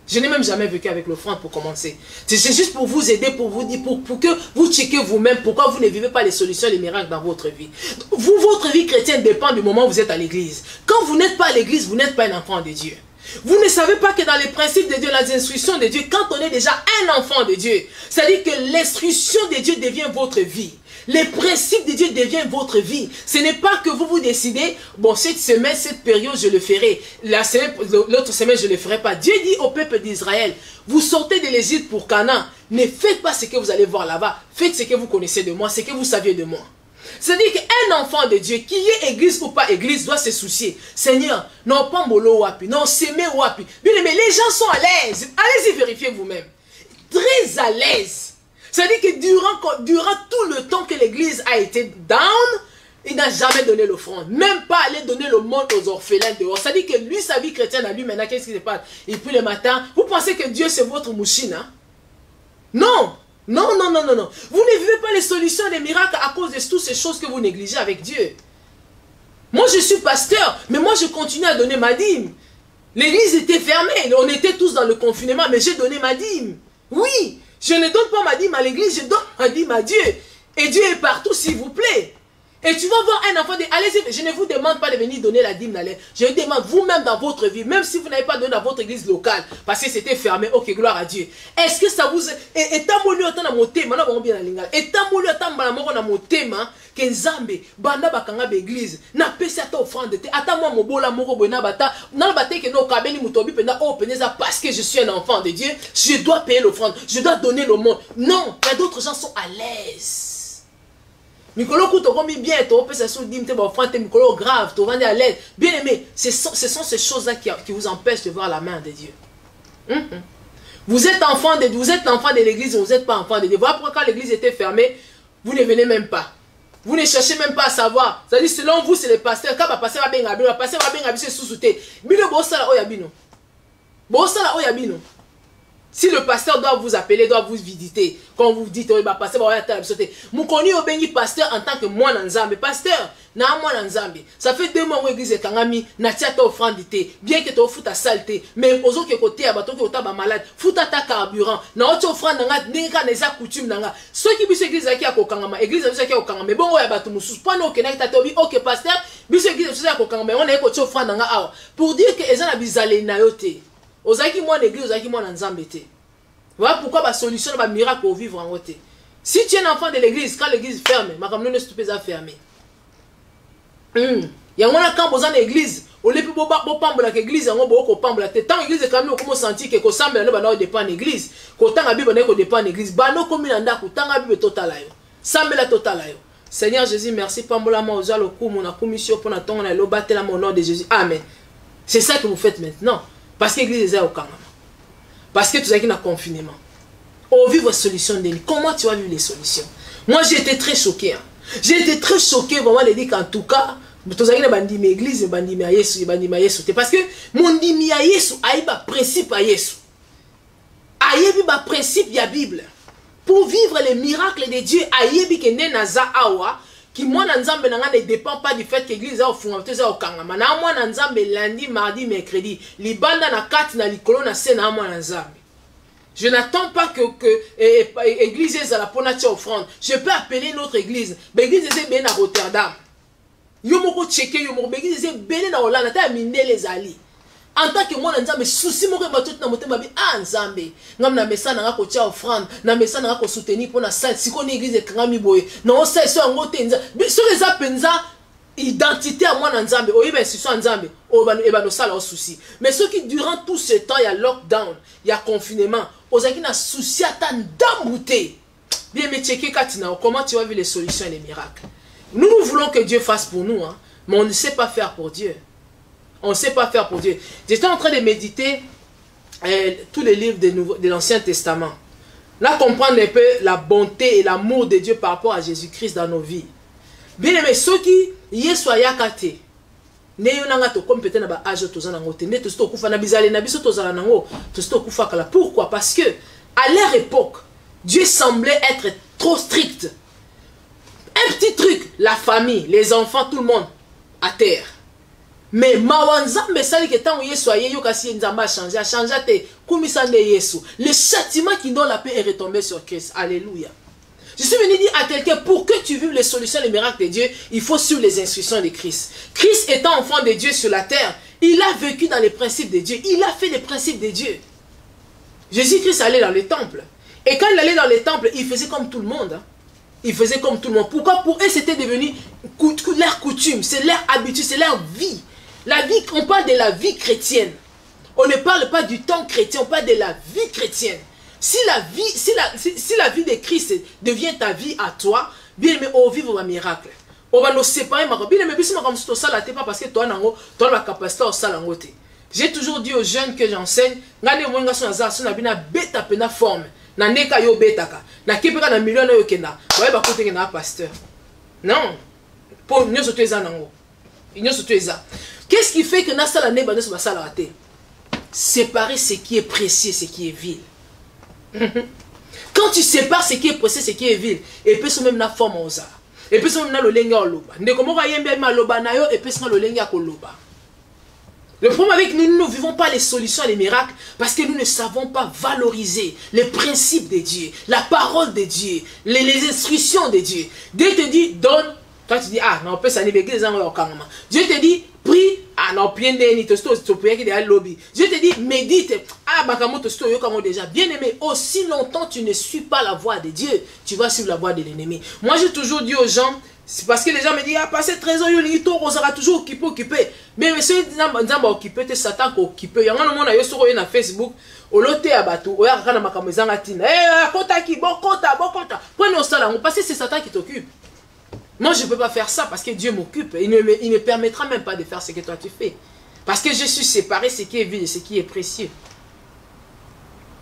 Je n'ai même jamais vécu avec l'offrande pour commencer. C'est juste pour vous aider, pour vous dire, pour que vous checkez vous-même pourquoi vous ne vivez pas les solutions, les miracles dans votre vie. Vous, votre vie chrétienne dépend du moment où vous êtes à l'église. Quand vous n'êtes pas à l'église, vous n'êtes pas un enfant de Dieu. Vous ne savez pas que dans les principes de Dieu, les instructions de Dieu, quand on est déjà un enfant de Dieu, c'est-à-dire que l'instruction de Dieu devient votre vie. Les principes de Dieu deviennent votre vie. Ce n'est pas que vous vous décidez, bon, cette semaine, cette période, je le ferai. L'autre semaine, je ne le ferai pas. Dieu dit au peuple d'Israël, vous sortez de l'Égypte pour Canaan. Ne faites pas ce que vous allez voir là-bas. Faites ce que vous connaissez de moi, ce que vous saviez de moi. C'est-à-dire qu'un enfant de Dieu, qui est église ou pas église, doit se soucier. Seigneur, non pas molo wapi, non s'aimer wapi. Bien, mais les gens sont à l'aise. Allez-y vérifier vous-même. Très à l'aise. C'est-à-dire que durant tout le temps que l'église a été down, il n'a jamais donné l'offrande. Même pas aller donner le monde aux orphelins dehors. Ça dit que lui, sa vie chrétienne à lui, maintenant, qu'est-ce qui se passe? Il prie le matin. Vous pensez que Dieu, c'est votre mouchine, hein? Non. Non, non, non, non, non. Vous ne vivez pas les solutions, les miracles à cause de toutes ces choses que vous négligez avec Dieu. Moi, je suis pasteur, mais moi, je continue à donner ma dîme. L'église était fermée. On était tous dans le confinement, mais j'ai donné ma dîme. Oui, je ne donne pas ma dîme à l'église, je donne ma dîme à Dieu. Et Dieu est partout, s'il vous plaît. Et tu vas voir un enfant, allez-y, je ne vous demande pas de venir donner la dîme, je vous demande vous-même dans votre vie, même si vous n'avez pas donné dans votre église locale, parce que c'était fermé, ok, gloire à Dieu. Est-ce que ça vous... Et tant molu autant dans mon thème, maintenant on bien la linga. Et tant molu autant dans mon thème, que Nzambe, banda bakanga l'église, na pesi ata offrande te, ata moi mobola moko bona bata, na bata que no kabeni mutobi pena o peneza parce que je suis un enfant de Dieu, je dois payer l'offrande, je dois donner le monde. Non, il y a d'autres gens qui sont à l'aise. Mikolo kuto komi bien, tu peux se soudir, tu vas offrir mikolo grave, tu vas à l'aide. Bien aimé, ce sont ces choses-là qui vous empêchent de voir la main de Dieu. Vous êtes enfant de l'église, vous n'êtes pas enfant de Dieu. Voilà pourquoi quand l'église était fermée, vous ne venez même pas. Vous ne cherchez même pas à savoir. C'est-à-dire, selon vous, c'est le pasteur. Quand le pasteur va bien, le pasteur va bien, c'est sous-souté. Bino bosala oyabino. Bosala oyabino. Si le pasteur doit vous appeler, doit vous visiter, quand vous dites, oh, bah, pasteur, bah, vous connaissez au béni pasteur en tant que moi Nzambe. Pasteur, na moi Nzambe. Ça fait 2 mois que l'église est kangami, na tia ta offrande, bien que tu offres ta saleté, mais aux autres côté, abato que tu es malade, fouta ta carburant, na autre offrande, n'enga neza coutume nanga. Ceux qui bisent l'église qui a kokangama, église qui a kokangama, mais bon, ouais, abato musus, pas no kenek ta tobi, ok pasteur, bisent l'église qui a kokangama, on a écouté offrande nanga awa. Pour dire que ezana bizale na yote. Ozaki moi l'église, ozaki moi Nzambe te. Voilà pourquoi la solution va miracle pour vivre en côté. Si tu es un enfant de l'église, quand l'église ferme, ma caméra ne se peut pas fermer. Il y a un quand vous en l'église, au lieu de pambola l'église, on va beaucoup pambola. Tant l'église est quand même comment sentir que semble ne va dépend l'église, que tant la Bible ne dépend l'église. Bano comme il anda, tant la Bible total ayo. Semble la total ayo. Seigneur Jésus, merci pambola ma oza le coup mon commission pour n'attendre la lo battre la mon nom de Jésus. Amen. C'est ça que vous faites maintenant, parce que l'église est au camp. Parce que tu as un confinement. On vit vos solutions. Comment tu vas vivre les solutions? Moi, j'ai été très choqué. Hein. J'ai été très choqué vraiment de dire qu'en tout cas, tu as une bandime église, bandime à Yesu, bandime à Yesu. Parce que mon dimi à Yesu a un principe à Yesu. A un principe de la Bible. Pour vivre les miracles de Dieu, a un que nenaza awa, qui moi Nzambe ne dépend pas du fait que l'église a au fond, au kangama. Na moi Nzambe lundi, mardi, mercredi, libanda na kati na likolo na se na moi Nzambe. Je n'attends pas que l'église est à la ponatia offrande. Je peux appeler notre église. L'église est bien à Rotterdam. Yo moko checker yo moko l'église est bien na Hollande, ta mine les ali. En tant que moi Nzambe souci moko ba tout na motema bi Nzambe ngam na mesa na ko tia offrande na mesa na ko soutenir pour na salle si ko église kangami boye non ça so ngote nza so les apenza identité à moi Nzambe o yeba si so Nzambe o ba no sala o souci mais ceux qui durant tout ce temps il y a lockdown il y a confinement ozaki na souci ata ndambuté bien mais checker katina comment tu vas vivre les solutions et les miracles. Nous voulons que Dieu fasse pour nous hein, mais on ne sait pas faire pour Dieu. On ne sait pas faire pour Dieu. J'étais en train de méditer tous les livres de l'Ancien Testament. Là, comprendre un peu la bonté et l'amour de Dieu par rapport à Jésus-Christ dans nos vies. Bien aimé, ceux qui y soient yakate, pourquoi? Parce que à leur époque, Dieu semblait être trop strict. Un petit truc, la famille, les enfants, tout le monde à terre. Mais Mawanzambe sali que tant soyez yo kasi nzamba a changé te kumisande Yesu. Le châtiment qui donne la paix est retombé sur Christ. Alléluia. Je suis venu dire à quelqu'un, pour que tu vives les solutions, les miracles de Dieu, il faut suivre les instructions de Christ. Christ étant enfant de Dieu sur la terre, il a vécu dans les principes de Dieu. Il a fait les principes de Dieu. Jésus-Christ allait dans le temple. Et quand il allait dans le temple, il faisait comme tout le monde. Hein. Il faisait comme tout le monde. Pourquoi? Pour eux, c'était devenu leur coutume, c'est leur habitude, c'est leur vie. La vie, on parle de la vie chrétienne. On ne parle pas du temps chrétien, on parle de la vie chrétienne. Si la vie de Christ devient ta vie à toi, bien aimé, on vit un miracle. On va nous séparer. Bien aimé, pas parce que toi, tu as la capacité de faire. J'ai toujours dit aux jeunes que j'enseigne, non. Pour nous surtout qu'est-ce qui fait que na sala ne ba ne sala raté? Séparer ce qui est précieux, ce qui est vil. Quand tu sépares ce qui est précieux, ce qui est vil, et puis même na forme oza. Et puis même na lo lenga oloba. Ne komo ka yembe ma loba na yo et puis na lo lenga ko loba. Le problème avec nous, nous ne vivons pas les solutions et les miracles parce que nous ne savons pas valoriser les principes de Dieu, la parole de Dieu, les instructions de Dieu. Dieu te dit, donne. Toi tu dis, ah, non, on peut s'en éveiller. Dieu te dit, prie. Ah, non, bien Dieu te dit, médite. Ah, déjà. Bien aimé, aussi longtemps tu ne suis pas la voix de Dieu, tu vas suivre la voix de l'ennemi. Moi, j'ai toujours dit aux gens, c'est parce que les gens me disent, ah, passer 13 ans, on sera toujours occupé. Mais monsieur, on occupé, c'est Satan qui est occupé. Il y a un moment, sur Facebook, au loté à bateau, au yaka na makamezanga tina. Eh, kota ki, bon kota. Prenez au salon, parce que c'est Satan qui t'occupe. Moi, je ne peux pas faire ça parce que Dieu m'occupe. Il ne permettra même pas de faire ce que toi tu fais. Parce que je suis séparé ce qui est vil et ce qui est précieux.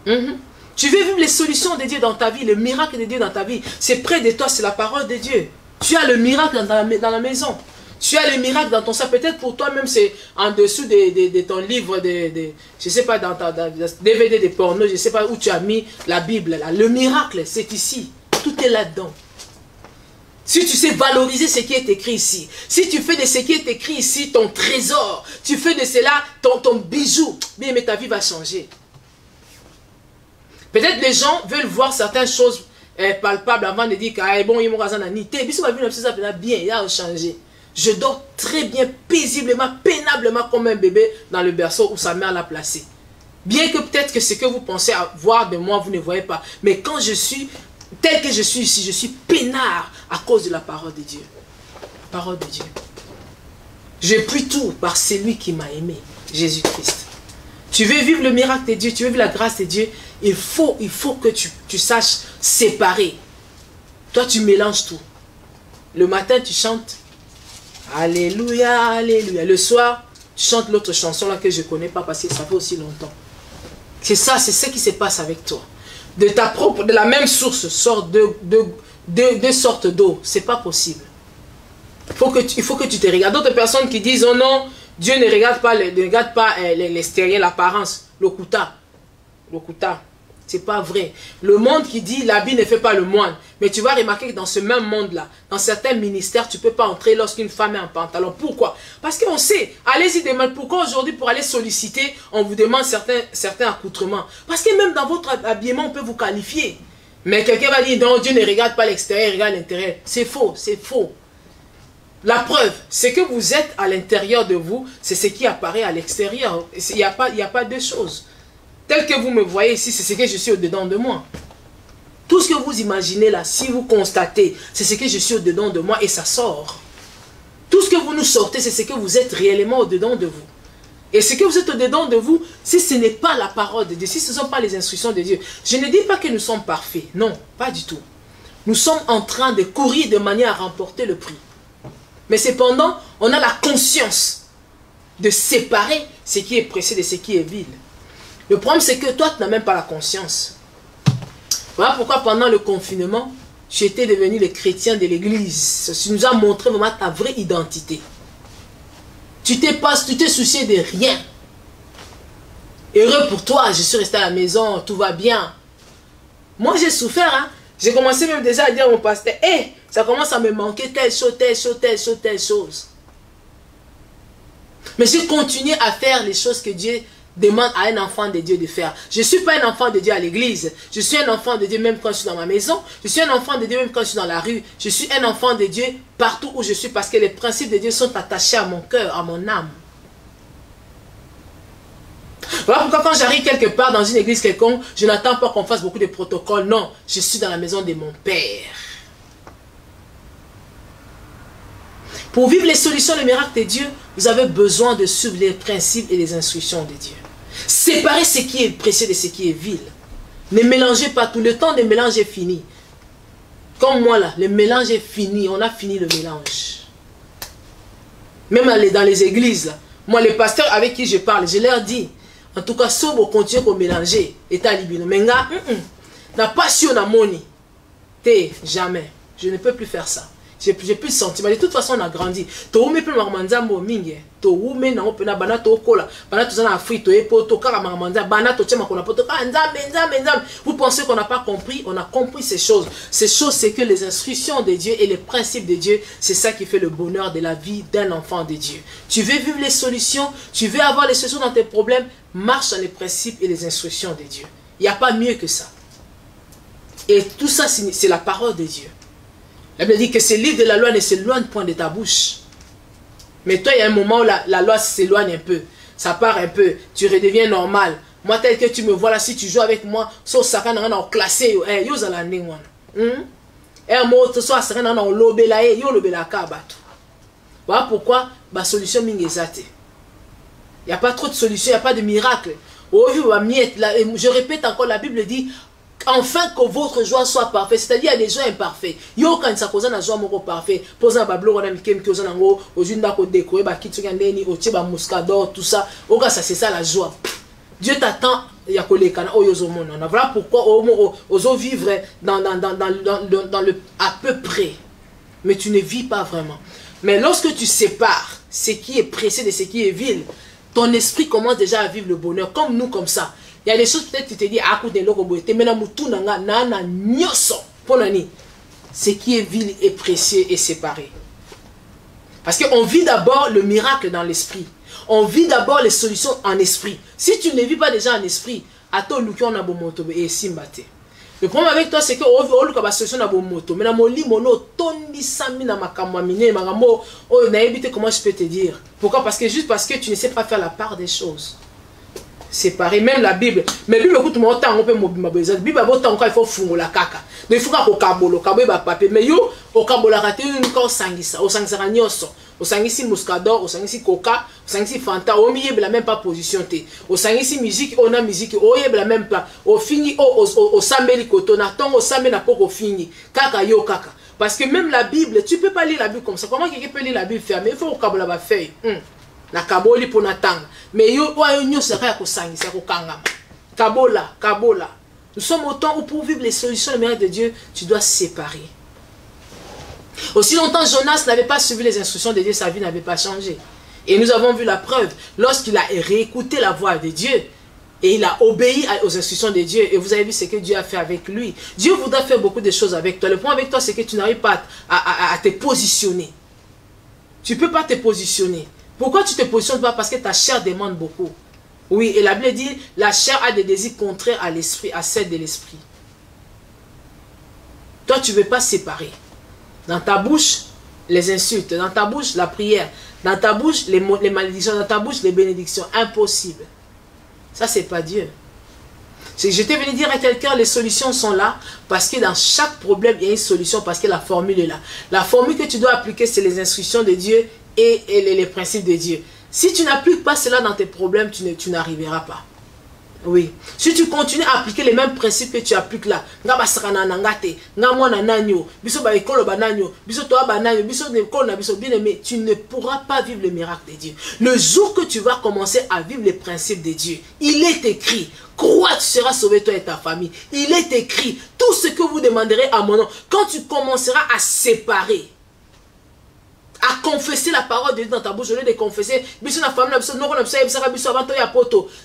Tu veux vivre les solutions de Dieu dans ta vie, le miracle de Dieu dans ta vie. C'est près de toi, c'est la parole de Dieu. Tu as le miracle dans la maison. Tu as le miracle dans ton sein. Peut-être pour toi-même, c'est en dessous de ton livre, je ne sais pas, dans ta DVD de porno, je ne sais pas où tu as mis la Bible. Là. Le miracle, c'est ici. Tout est là-dedans. Si tu sais valoriser ce qui est écrit ici, si tu fais de ce qui est écrit ici ton trésor, tu fais de cela ton bijou, bien, mais ta vie va changer. Peut-être les gens veulent voir certaines choses palpables avant de dire que bon, il m'a nité, puis ça va bien, il a changé. Je dors très bien, paisiblement, pénablement comme un bébé dans le berceau où sa mère l'a placé. Bien que peut-être que ce que vous pensez voir de moi, vous ne voyez pas. Mais quand je suis tel que je suis ici, je suis peinard à cause de la parole de Dieu. La parole de Dieu. Je puis tout par celui qui m'a aimé, Jésus-Christ. Tu veux vivre le miracle de Dieu, tu veux vivre la grâce de Dieu, il faut que tu saches séparer. Toi, tu mélanges tout. Le matin, tu chantes Alléluia, Alléluia. Le soir, tu chantes l'autre chanson là que je ne connais pas parce que ça fait aussi longtemps. C'est ça, c'est ce qui se passe avec toi. De la même source sortent deux sortes d'eau. C'est pas possible. Il faut que tu te regardes. D'autres personnes qui disent oh non, Dieu ne regarde pas l'extérieur, l'apparence, l'okuta. C'est pas vrai. Le monde qui dit l'habit ne fait pas le moine. Mais tu vas remarquer que dans ce même monde-là, dans certains ministères, tu ne peux pas entrer lorsqu'une femme est en pantalon. Pourquoi? Parce qu'on sait, allez-y demander pourquoi aujourd'hui pour aller solliciter, on vous demande certains accoutrements. Parce que même dans votre habillement, on peut vous qualifier. Mais quelqu'un va dire non, Dieu ne regarde pas l'extérieur, il regarde l'intérieur. C'est faux, c'est faux. La preuve, c'est que vous êtes à l'intérieur de vous, c'est ce qui apparaît à l'extérieur. Il n'y a pas deux choses. Tel que vous me voyez ici, c'est ce que je suis au-dedans de moi. Tout ce que vous imaginez là, si vous constatez, c'est ce que je suis au-dedans de moi et ça sort. Tout ce que vous nous sortez, c'est ce que vous êtes réellement au-dedans de vous. Et ce que vous êtes au-dedans de vous, si ce n'est pas la parole de Dieu, si ce ne sont pas les instructions de Dieu, je ne dis pas que nous sommes parfaits. Non, pas du tout. Nous sommes en train de courir de manière à remporter le prix. Mais cependant, on a la conscience de séparer ce qui est précieux de ce qui est vil. Le problème, c'est que toi, tu n'as même pas la conscience. Voilà pourquoi pendant le confinement, tu étais devenu le chrétien de l'église. Tu nous as montré vraiment ta vraie identité. Tu t'es soucié de rien. Heureux pour toi, je suis resté à la maison, tout va bien. Moi, j'ai souffert. Hein? J'ai commencé même déjà à dire à mon pasteur, hey, ça commence à me manquer telle chose. Mais j'ai continué à faire les choses que Dieu demande à un enfant de Dieu de faire. Je ne suis pas un enfant de Dieu à l'église. Je suis un enfant de Dieu même quand je suis dans ma maison. Je suis un enfant de Dieu même quand je suis dans la rue. Je suis un enfant de Dieu partout où je suis parce que les principes de Dieu sont attachés à mon cœur, à mon âme. Voilà pourquoi quand j'arrive quelque part dans une église quelconque, je n'attends pas qu'on fasse beaucoup de protocoles. Non, je suis dans la maison de mon Père. Pour vivre les solutions, les miracles de Dieu, vous avez besoin de suivre les principes et les instructions de Dieu. Séparez ce qui est précieux de ce qui est vil. Ne mélangez pas tout. Le temps de mélange est fini. Comme moi là, le mélange est fini. On a fini le mélange. Même dans les églises, là, moi les pasteurs avec qui je parle, je leur dis, en tout cas, si vous continuez à mélanger, état libino, mais n'a pas si on a money. Jamais. Je ne peux plus faire ça. J'ai plus de sentiments. De toute façon, on a grandi. Vous pensez qu'on n'a pas compris? On a compris ces choses. Ces choses, c'est que les instructions de Dieu et les principes de Dieu, c'est ça qui fait le bonheur de la vie d'un enfant de Dieu. Tu veux vivre les solutions, tu veux avoir les solutions dans tes problèmes, marche dans les principes et les instructions de Dieu. Il n'y a pas mieux que ça. Et tout ça, c'est la parole de Dieu. La Bible dit que ce livre de la loi ne s'éloigne point de ta bouche. Mais toi, il y a un moment où la loi s'éloigne un peu. Ça part un peu. Tu redeviens normal. Moi, tel que tu me vois là, si tu joues avec moi, so saka na na classé yo, yo za la nding wana. Mo to so saka na na lobela yo lobela ka bato. Voilà pourquoi ba solution mingi ezate. Il n'y a pas trop de solutions, il n'y a pas de miracle. Je répète encore, la Bible dit enfin que votre joie soit parfaite, c'est-à-dire il y a des joies imparfaits. Yo quand ça cause na joie moko parfait, posa ba bloko na mikem ki oza nango, ojunda ko décorer ba kitso ngandeni, otie ba muscador tout ça. Oka ça c'est ça la joie. Dieu t'attend ya kolekana oyozo mona. Voilà pourquoi ozo vivre dans le à peu près. Mais tu ne vis pas vraiment. Mais lorsque tu sépares ce qui est pressé de ce qui est vil, ton esprit commence déjà à vivre le bonheur comme nous comme ça. Il y a des choses peut-être tu te dis ah de l'okobote maintenant mutu nanga nana nyoso ponani. Ce qui est vil et précieux est séparé. Parce qu'on vit d'abord le miracle dans l'esprit. On vit d'abord les solutions en esprit. Si tu ne vis pas déjà en esprit, ato luki on a bon moto et simbate. Le problème avec toi c'est que on luka ba solution na bon moto. Mais na moli mono tondi sami na makamwa mine makambo oh na évité comment je peux te dire. Pourquoi? Parce que juste parce que tu ne sais pas faire la part des choses. C'est pareil, même la Bible. Mais la Bible, écoute, mon temps, on peut mobile. La Bible, il faut fungo la caca. Donc il faut qu'on kabolo, kabolo ba papier. Mais yo, au kabolo raté une encore sangisa, au sangisa nyoso, au sangisi muscador, au sangisi coca, au sangisi fanta, au milieu la même pas position té. Au sangisi musique, on a musique, au yé la même pas. Au fini, au sambeli kotona, ton au sambe na poko fini. Kaka yo kaka. Parce que même la Bible, tu peux pas lire la Bible comme ça. Comment quelqu'un peut lire la Bible fermée? Il faut au kabolo ba feuille. Na kaboli pour natanga. Mais yo nyo sera ko sangisa ko kangama. Kabola, kabola. Nous sommes au temps où pour vivre les solutions, le mérite de Dieu, tu dois séparer. Aussi longtemps Jonas n'avait pas suivi les instructions de Dieu, sa vie n'avait pas changé. Et nous avons vu la preuve lorsqu'il a réécouté la voix de Dieu et il a obéi aux instructions de Dieu. Et vous avez vu ce que Dieu a fait avec lui. Dieu voudra faire beaucoup de choses avec toi. Le point avec toi, c'est que tu n'arrives pas à te positionner. Tu ne peux pas te positionner. Pourquoi tu ne te positionnes pas? Parce que ta chair demande beaucoup. Oui, et la Bible dit, la chair a des désirs contraires à l'esprit, à celle de l'esprit. Toi, tu ne veux pas séparer. Dans ta bouche, les insultes. Dans ta bouche, la prière. Dans ta bouche, les malédictions. Dans ta bouche, les bénédictions. Impossible. Ça, ce n'est pas Dieu. Je t'ai venu dire à quelqu'un, les solutions sont là, parce que dans chaque problème, il y a une solution, parce que la formule est là. La formule que tu dois appliquer, c'est les instructions de Dieu et les principes de Dieu. Si tu n'appliques pas cela dans tes problèmes, tu n'arriveras pas. Oui. Si tu continues à appliquer les mêmes principes que tu appliques là, tu ne pourras pas vivre le miracle de Dieu. Le jour que tu vas commencer à vivre les principes de Dieu, il est écrit, crois, tu seras sauvé toi et ta famille. Il est écrit, tout ce que vous demanderez à mon nom, quand tu commenceras à séparer, à confesser la parole de Dieu dans ta bouche, au lieu de confesser,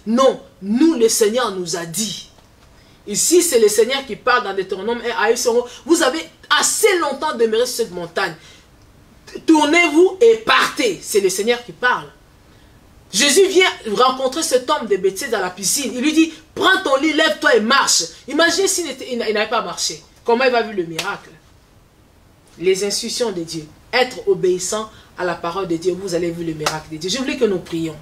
non, nous le Seigneur nous a dit. Ici c'est le Seigneur qui parle dans Deutéronome. Vous avez assez longtemps demeuré sur cette montagne. Tournez-vous et partez. C'est le Seigneur qui parle. Jésus vient rencontrer cet homme de Bethsaïda dans la piscine. Il lui dit, prends ton lit, lève-toi et marche. Imaginez s'il n'avait pas marché. Comment il va vivre le miracle? Les instructions de Dieu. Être obéissant à la parole de Dieu, vous allez voir le miracle de Dieu. Je voulais que nous prions.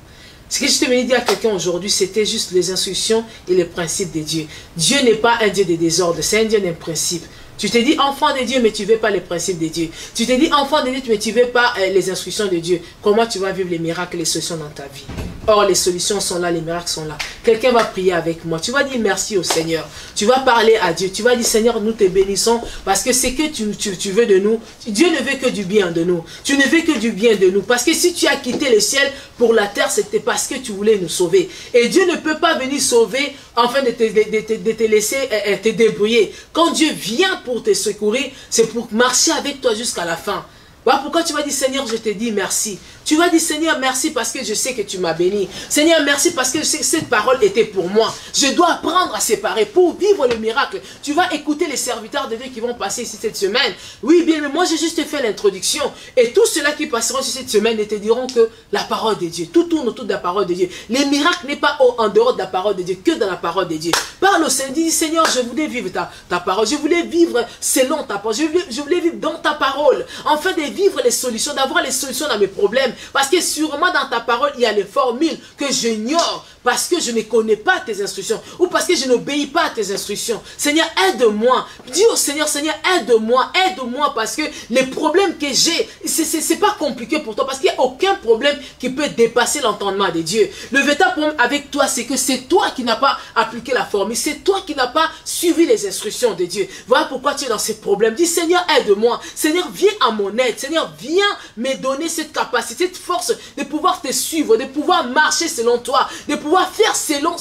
Ce que je te venais dire à quelqu'un aujourd'hui, c'était juste les instructions et les principes de Dieu. Dieu n'est pas un Dieu de désordre, c'est un Dieu d'un principe. Tu te dis enfant de Dieu, mais tu ne veux pas les principes de Dieu. Tu te dis enfant de Dieu, mais tu ne veux pas les instructions de Dieu. Comment tu vas vivre les miracles et les solutions dans ta vie? Or, les solutions sont là, les miracles sont là. Quelqu'un va prier avec moi. Tu vas dire merci au Seigneur. Tu vas parler à Dieu. Tu vas dire Seigneur, nous te bénissons parce que c'est que tu veux de nous. Dieu ne veut que du bien de nous. Tu ne veux que du bien de nous. Parce que si tu as quitté le ciel pour la terre, c'était parce que tu voulais nous sauver. Et Dieu ne peut pas venir sauver afin de te laisser te débrouiller. Quand Dieu vient pour te secourir, c'est pour marcher avec toi jusqu'à la fin. Voilà pourquoi tu vas dire, Seigneur, je te dis merci. Tu vas dire, Seigneur, merci parce que je sais que tu m'as béni. Seigneur, merci parce que je sais que cette parole était pour moi. Je dois apprendre à séparer pour vivre le miracle. Tu vas écouter les serviteurs de Dieu qui vont passer ici cette semaine. Oui, bien, mais moi, j'ai juste fait l'introduction. Et tous ceux-là qui passeront ici cette semaine, ils te diront que la parole de Dieu, tout tourne autour de la parole de Dieu. Les miracles n'est pas en dehors de la parole de Dieu, que dans la parole de Dieu. Parle au Seigneur, dis, Seigneur, je voulais vivre ta parole. Je voulais vivre selon ta parole. Je voulais vivre dans ta parole. Enfin, de vivre les solutions, d'avoir les solutions dans mes problèmes. Parce que sûrement dans ta parole, il y a les formules que j'ignore parce que je ne connais pas tes instructions ou parce que je n'obéis pas à tes instructions. Seigneur, aide-moi. Dis au Seigneur, Seigneur, aide-moi. Aide-moi parce que les problèmes que j'ai, c'est pas compliqué pour toi parce qu'il n'y a aucun problème qui peut dépasser l'entendement de Dieu. Le véritable problème avec toi, c'est que c'est toi qui n'as pas appliqué la formule. C'est toi qui n'as pas suivi les instructions de Dieu. Voilà pourquoi tu es dans ces problèmes. Dis, Seigneur, aide-moi. Seigneur, viens à mon aide. Seigneur, viens me donner cette capacité, cette force de pouvoir te suivre, de pouvoir marcher selon toi, de pouvoir faire selon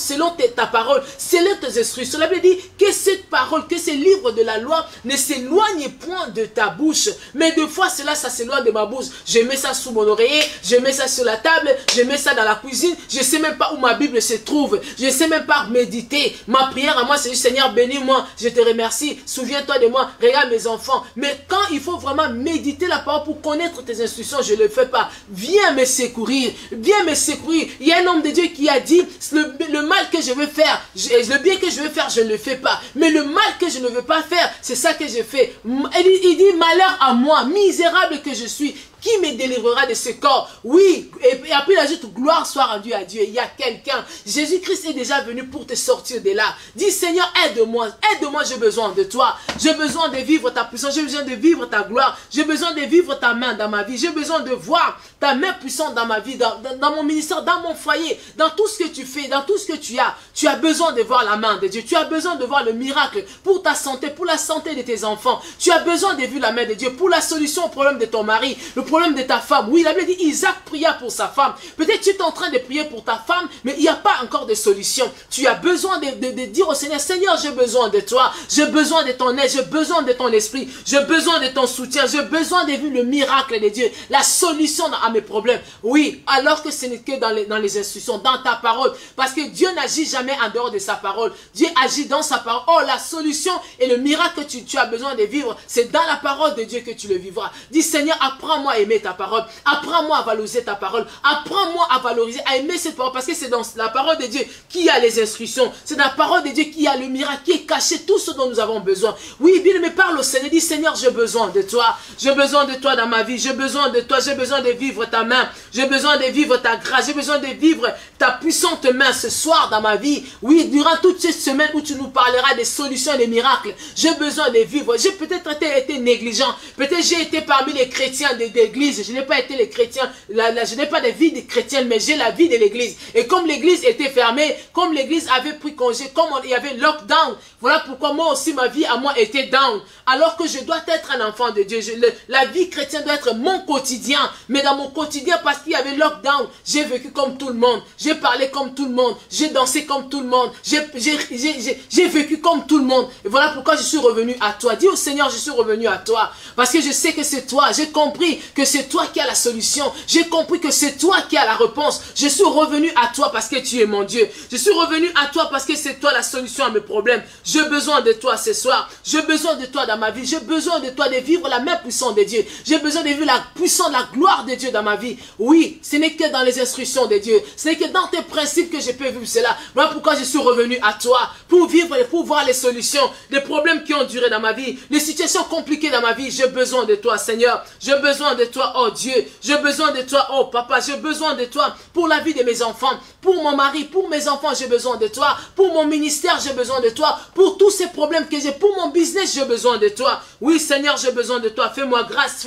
ta parole, selon tes instructions. La Bible dit que cette parole, que ce livre de la loi ne s'éloigne point de ta bouche. Mais des fois, ça s'éloigne de ma bouche. Je mets ça sous mon oreiller, je mets ça sur la table, je mets ça dans la cuisine. Je ne sais même pas où ma Bible se trouve. Je ne sais même pas méditer. Ma prière à moi, c'est juste, Seigneur, bénis-moi, je te remercie, souviens-toi de moi, regarde mes enfants. Mais quand il faut vraiment méditer la parole pour connaître tes instructions, je ne le fais pas. Viens me secourir, viens me secourir. Il y a un homme de Dieu qui a dit, le mal que je veux faire, le bien que je veux faire, je ne le fais pas. Mais le mal que je ne veux pas faire, c'est ça que je fais. Il dit, malheur à moi, misérable que je suis. Qui me délivrera de ce corps? Oui, et après il ajoute, gloire soit rendue à Dieu. Il y a quelqu'un, Jésus-Christ est déjà venu pour te sortir de là. Dis, Seigneur, aide-moi, aide-moi, j'ai besoin de toi. J'ai besoin de vivre ta puissance, j'ai besoin de vivre ta gloire. J'ai besoin de vivre ta main dans ma vie. J'ai besoin de voir ta main puissante dans ma vie, dans mon ministère, dans mon foyer, dans tout ce que tu fais, dans tout ce que tu as. Tu as besoin de voir la main de Dieu. Tu as besoin de voir le miracle pour ta santé, pour la santé de tes enfants. Tu as besoin de voir la main de Dieu pour la solution au problème de ton mari, le problème de ta femme. Oui, la Bible dit, Isaac pria pour sa femme. Peut-être tu es en train de prier pour ta femme, mais il n'y a pas encore de solution. Tu as besoin de dire au Seigneur, Seigneur, j'ai besoin de toi. J'ai besoin de ton aide. J'ai besoin de ton esprit. J'ai besoin de ton soutien. J'ai besoin de voir le miracle de Dieu. La solution à mes problèmes. Oui, alors que ce n'est que dans les instructions, dans ta parole. Parce que Dieu n'agit jamais en dehors de sa parole. Dieu agit dans sa parole. Oh, la solution et le miracle que tu as besoin de vivre, c'est dans la parole de Dieu que tu le vivras. Dis, Seigneur, apprends-moi à aimer ta parole. Apprends-moi à valoriser ta parole. Apprends-moi à valoriser, à aimer cette parole. Parce que c'est dans la parole de Dieu qu'il y a les instructions. C'est dans la parole de Dieu qu'il y a le miracle qui est caché, tout ce dont nous avons besoin. Oui, bien, mais parle au Seigneur. Dis, Seigneur, j'ai besoin de toi. J'ai besoin de toi dans ma vie. J'ai besoin de toi. J'ai besoin de vivre ta main. J'ai besoin de vivre ta grâce. J'ai besoin de vivre ta puissante main ce soir dans ma vie. Oui, durant toute cette semaine où tu nous parleras des solutions et des miracles. J'ai besoin de vivre. J'ai peut-être été négligent. Peut-être j'ai été parmi les chrétiens d'église. Je n'ai pas été les chrétiens. Je n'ai pas de vie de chrétienne, mais j'ai la vie de l'église. Et comme l'église était fermée, comme l'église avait pris congé, comme il y avait lockdown, voilà pourquoi moi aussi ma vie à moi était down. Alors que je dois être un enfant de Dieu. La vie chrétienne doit être mon quotidien. Mais dans mon quotidien, parce qu'il y avait lockdown, j'ai vécu comme tout le monde. J'ai parlé comme tout le monde. J'ai dansé comme tout le monde. J'ai vécu comme tout le monde. Et voilà pourquoi je suis revenu à toi. Dis au Seigneur, je suis revenu à toi. Parce que je sais que c'est toi. J'ai compris que c'est toi qui as la solution. J'ai compris que c'est toi qui as la réponse. Je suis revenu à toi parce que tu es mon Dieu. Je suis revenu à toi parce que c'est toi la solution à mes problèmes. J'ai besoin de toi ce soir. J'ai besoin de toi dans ma vie. J'ai besoin de toi de vivre la main puissante de Dieu. J'ai besoin de vivre la puissance, la gloire de Dieu dans ma vie. Oui, ce n'est que dans les instructions de Dieu. Ce n'est que dans tes principes que je peux vivre cela. Voilà pourquoi je suis revenu à toi. Pour vivre et pour voir les solutions, les problèmes qui ont duré dans ma vie, les situations compliquées dans ma vie. J'ai besoin de toi, Seigneur. J'ai besoin de toi, oh Dieu. J'ai besoin de toi, oh Papa. J'ai besoin de toi pour la vie de mes enfants, pour mon mari, pour mes enfants. J'ai besoin de toi. Pour mon ministère, j'ai besoin de toi. Pour tous ces problèmes que j'ai, pour mon business, j'ai besoin de toi. Oui, Seigneur, j'ai besoin de toi. Fais-moi grâce,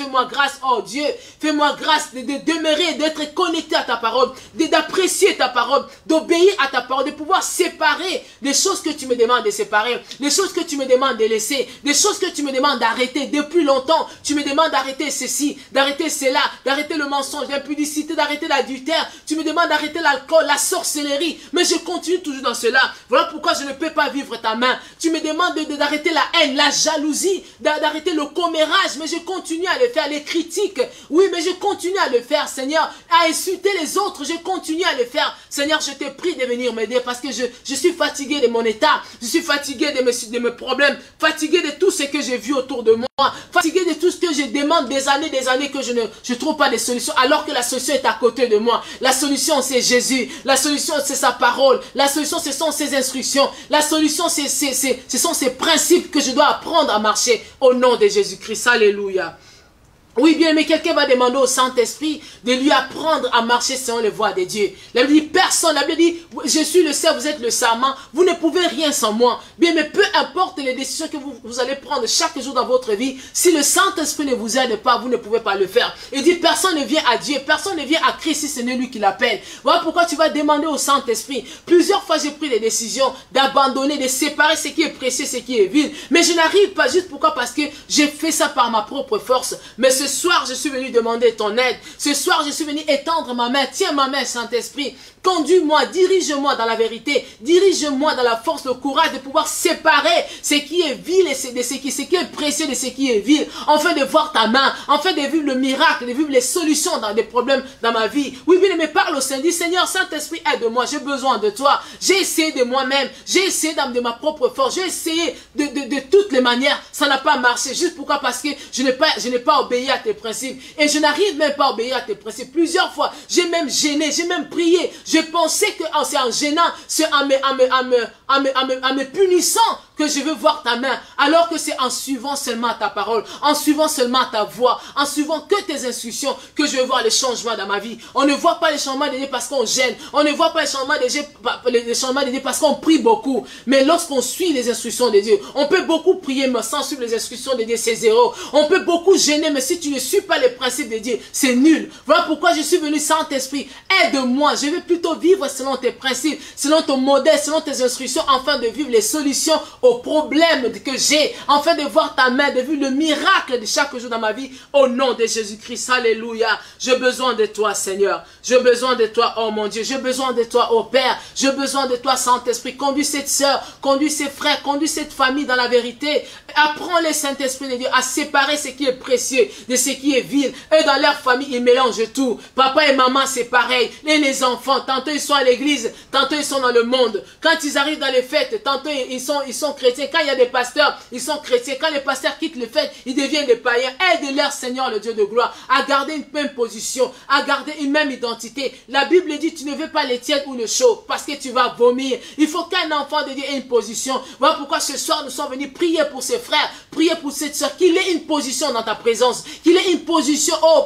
oh Dieu. Fais-moi grâce de demeurer, d'être connecté à ta parole, d'apprécier ta parole, d'obéir à ta parole, de pouvoir pouvoir séparer les choses que tu me demandes de séparer, les choses que tu me demandes de laisser, des choses que tu me demandes d'arrêter depuis longtemps. Tu me demandes d'arrêter ceci, d'arrêter cela, d'arrêter le mensonge, l'impudicité, d'arrêter l'adultère. Tu me demandes d'arrêter l'alcool, la sorcellerie, mais je continue toujours dans cela. Voilà pourquoi je ne peux pas vivre ta main. Tu me demandes d'arrêter la haine, la jalousie, d'arrêter le commérage, mais je continue à le faire, les critiques. Oui, mais je continue à le faire, Seigneur, à insulter les autres, je continue à le faire. Seigneur, je te prie de venir m'aider parce que je suis fatigué de mon état, je suis fatigué de mes problèmes, fatigué de tout ce que j'ai vu autour de moi, fatigué de tout ce que je demande des années que je ne trouve pas de solution, alors que la solution est à côté de moi. La solution, c'est Jésus. La solution, c'est sa parole. La solution, ce sont ses instructions. La solution, ce sont ces principes que je dois apprendre à marcher au nom de Jésus-Christ. Alléluia. Oui, bien, mais quelqu'un va demander au Saint-Esprit de lui apprendre à marcher selon les voies de Dieu. La Bible dit, personne, la Bible dit, je suis le serf, vous êtes le serment, vous ne pouvez rien sans moi. Bien, mais peu importe les décisions que vous allez prendre chaque jour dans votre vie, si le Saint-Esprit ne vous aide pas, vous ne pouvez pas le faire. Il dit, personne ne vient à Dieu, personne ne vient à Christ si ce n'est lui qui l'appelle. Voilà pourquoi tu vas demander au Saint-Esprit. Plusieurs fois, j'ai pris des décisions d'abandonner, de séparer ce qui est précieux, ce qui est vil. Mais je n'arrive pas juste pourquoi? Parce que j'ai fait ça par ma propre force. Mais ce soir, je suis venu demander ton aide. Ce soir, je suis venu étendre ma main. Tiens ma main, Saint-Esprit. Conduis-moi, dirige-moi dans la vérité. Dirige-moi dans la force, le courage de pouvoir séparer ce qui est vil et ce qui est précieux de ce qui est vil. Enfin de voir ta main. Enfin de vivre le miracle, de vivre les solutions dans des problèmes dans ma vie. Oui, bien, mais parle au Seigneur. Dis, Seigneur, Saint-Esprit, aide-moi. J'ai besoin de toi. J'ai essayé de moi-même. J'ai essayé de ma propre force. J'ai essayé de toutes les manières. Ça n'a pas marché. Juste pourquoi? Parce que je n'ai pas obéi à tes principes. Et je n'arrive même pas à obéir à tes principes. Plusieurs fois, j'ai même gêné, j'ai même prié. Je pensais que c'est en gênant, c'est en me punissant que je veux voir ta main. Alors que c'est en suivant seulement ta parole, en suivant seulement ta voix, en suivant que tes instructions que je veux voir les changements dans ma vie. On ne voit pas les changements de Dieu parce qu'on gêne. On ne voit pas les changements de Dieu parce qu'on prie beaucoup. Mais lorsqu'on suit les instructions de Dieu, on peut beaucoup prier mais sans suivre les instructions de Dieu, c'est zéro. On peut beaucoup gêner mais si tu ne suis pas les principes de Dieu, c'est nul. Voilà pourquoi je suis venu, Saint-Esprit, aide-moi. Je veux plutôt vivre selon tes principes, selon ton modèle, selon tes instructions, afin de vivre les solutions aux problèmes que j'ai, afin de voir ta main, de vivre le miracle de chaque jour dans ma vie, au nom de Jésus-Christ. Alléluia. J'ai besoin de toi, Seigneur. J'ai besoin de toi, oh mon Dieu. J'ai besoin de toi, oh Père. J'ai besoin de toi, Saint-Esprit. Conduis cette sœur, conduis ses frères, conduis cette famille dans la vérité. Apprends les Saint-Esprit de Dieu à séparer ce qui est précieux de ce qui est vil. Et dans leur famille, ils mélangent tout. Papa et maman, c'est pareil. Et les enfants, tantôt ils sont à l'église, tantôt ils sont dans le monde. Quand ils arrivent dans les fêtes, tantôt ils sont chrétiens. Quand il y a des pasteurs, ils sont chrétiens. Quand les pasteurs quittent les fêtes, ils deviennent des païens. Aide-leur, Seigneur, le Dieu de gloire, à garder une même position, à garder une même identité. La Bible dit, tu ne veux pas les tièdes ou le chaud, parce que tu vas vomir. Il faut qu'un enfant de Dieu ait une position. Voilà pourquoi ce soir, nous sommes venus prier pour ses frères, prier pour cette soeur, qu'il ait une position dans ta présence, qu'il ait une position, oh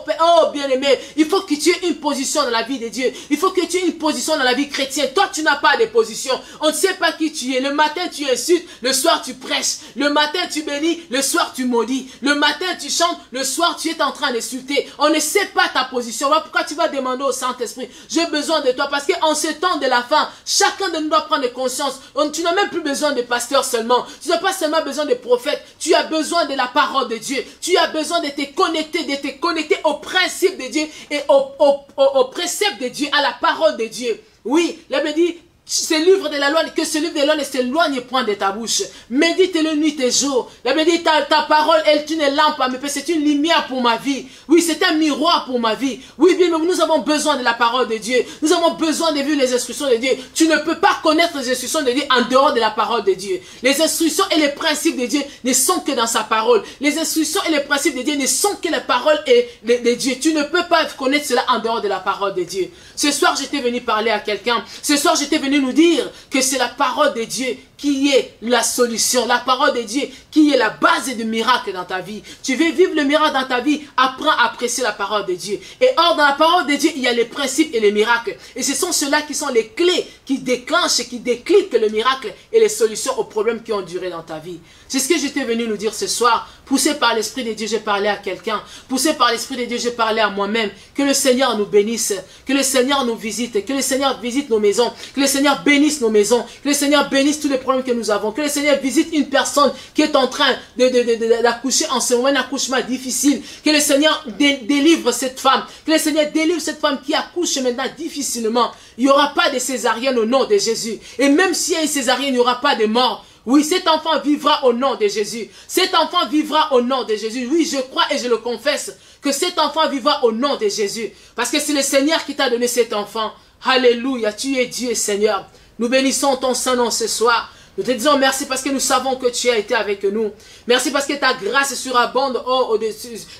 bien-aimé, il faut que tu aies une position dans la vie de Dieu, il faut que tu aies une position dans la vie chrétienne. Toi, tu n'as pas de position, on ne sait pas qui tu es. Le matin, tu insultes, le soir, tu prêches, le matin, tu bénis, le soir, tu maudis, le matin, tu chantes, le soir, tu es en train d'insulter. On ne sait pas ta position. Voilà pourquoi tu vas demander au Saint-Esprit, j'ai besoin de toi, parce qu'en ce temps de la fin, chacun de nous doit prendre conscience. Tu n'as même plus besoin de pasteurs seulement, tu n'as pas seulement besoin de prophètes, tu as besoin de la parole de Dieu, tu as besoin de te connecter au principe de Dieu et au précepte de Dieu, à la parole de Dieu. Oui, la Bible dit, ce livre de la loi, que ce livre de la loi ne s'éloigne point de ta bouche. Médite-le nuit et jour. La Bible dit, ta parole est une lampe à mes pieds, c'est une lumière pour ma vie. Oui, c'est un miroir pour ma vie. Oui, bien, mais nous avons besoin de la parole de Dieu. Nous avons besoin de vivre les instructions de Dieu. Tu ne peux pas connaître les instructions de Dieu en dehors de la parole de Dieu. Les instructions et les principes de Dieu ne sont que dans sa parole. Les instructions et les principes de Dieu ne sont que la parole de Dieu. Tu ne peux pas connaître cela en dehors de la parole de Dieu. Ce soir, j'étais venu parler à quelqu'un. Ce soir, j'étais venu nous dire que c'est la parole de Dieu qui est la solution, la parole de Dieu qui est la base du miracle dans ta vie. Tu veux vivre le miracle dans ta vie, apprends à apprécier la parole de Dieu. Et or, dans la parole de Dieu, il y a les principes et les miracles. Et ce sont ceux-là qui sont les clés qui déclenchent, qui décliquent le miracle et les solutions aux problèmes qui ont duré dans ta vie. C'est ce que j'étais venu nous dire ce soir. Poussé par l'Esprit de Dieu, j'ai parlé à quelqu'un. Poussé par l'Esprit de Dieu, j'ai parlé à moi-même. Que le Seigneur nous bénisse. Que le Seigneur nous visite. Que le Seigneur visite nos maisons. Que le Seigneur bénisse nos maisons. Que le Seigneur bénisse tous les problèmes que nous avons. Que le Seigneur visite une personne qui est en train d'accoucher en ce moment, un accouchement difficile. Que le Seigneur délivre cette femme. Que le Seigneur délivre cette femme qui accouche maintenant difficilement. Il n'y aura pas de césarienne au nom de Jésus. Et même s'il y a une césarienne, il n'y aura pas de mort. Oui, cet enfant vivra au nom de Jésus. Cet enfant vivra au nom de Jésus. Oui, je crois et je le confesse que cet enfant vivra au nom de Jésus. Parce que c'est le Seigneur qui t'a donné cet enfant. Alléluia, tu es Dieu, Seigneur. Nous bénissons ton Saint-Nom ce soir. Nous te disons merci parce que nous savons que tu as été avec nous. Merci parce que ta grâce surabonde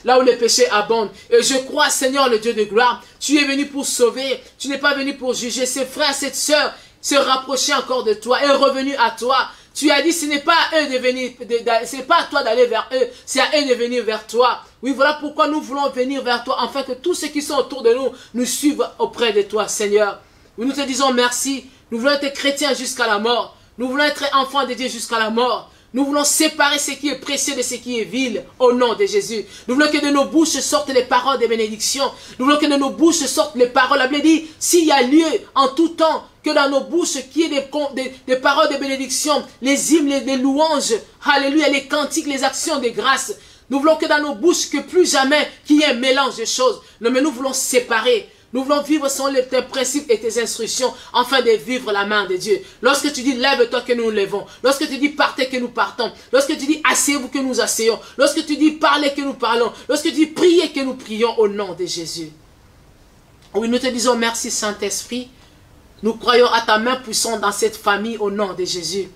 là où le péché abonde. Et je crois, Seigneur, le Dieu de gloire, tu es venu pour sauver. Tu n'es pas venu pour juger. Ces frères, cette sœur se rapprocher encore de toi et revenu à toi. Tu as dit, ce n'est pas à eux de venir, c'est pas à toi d'aller vers eux, c'est à eux de venir vers toi. Oui, voilà pourquoi nous voulons venir vers toi, afin que tous ceux qui sont autour de nous suivent auprès de toi, Seigneur. Oui, nous te disons merci. Nous voulons être chrétiens jusqu'à la mort. Nous voulons être enfants de Dieu jusqu'à la mort. Nous voulons séparer ce qui est précieux de ce qui est vil, au nom de Jésus. Nous voulons que de nos bouches sortent les paroles de bénédiction. Nous voulons que de nos bouches sortent les paroles. La Bible dit, s'il y a lieu en tout temps, que dans nos bouches, qu'il y ait des paroles de bénédiction, les hymnes, les louanges, alléluia, les cantiques, les actions de grâce. Nous voulons que dans nos bouches, que plus jamais, qu'il y ait un mélange de choses. Non, mais nous voulons séparer. Nous voulons vivre selon tes principes et tes instructions, afin de vivre la main de Dieu. Lorsque tu dis lève-toi que nous nous levons. Lorsque tu dis partez que nous partons. Lorsque tu dis asseyez-vous que nous asseyons. Lorsque tu dis parlez que nous parlons. Lorsque tu dis priez que nous prions au nom de Jésus. Oui, nous te disons merci Saint-Esprit. Nous croyons à ta main puissante dans cette famille au nom de Jésus.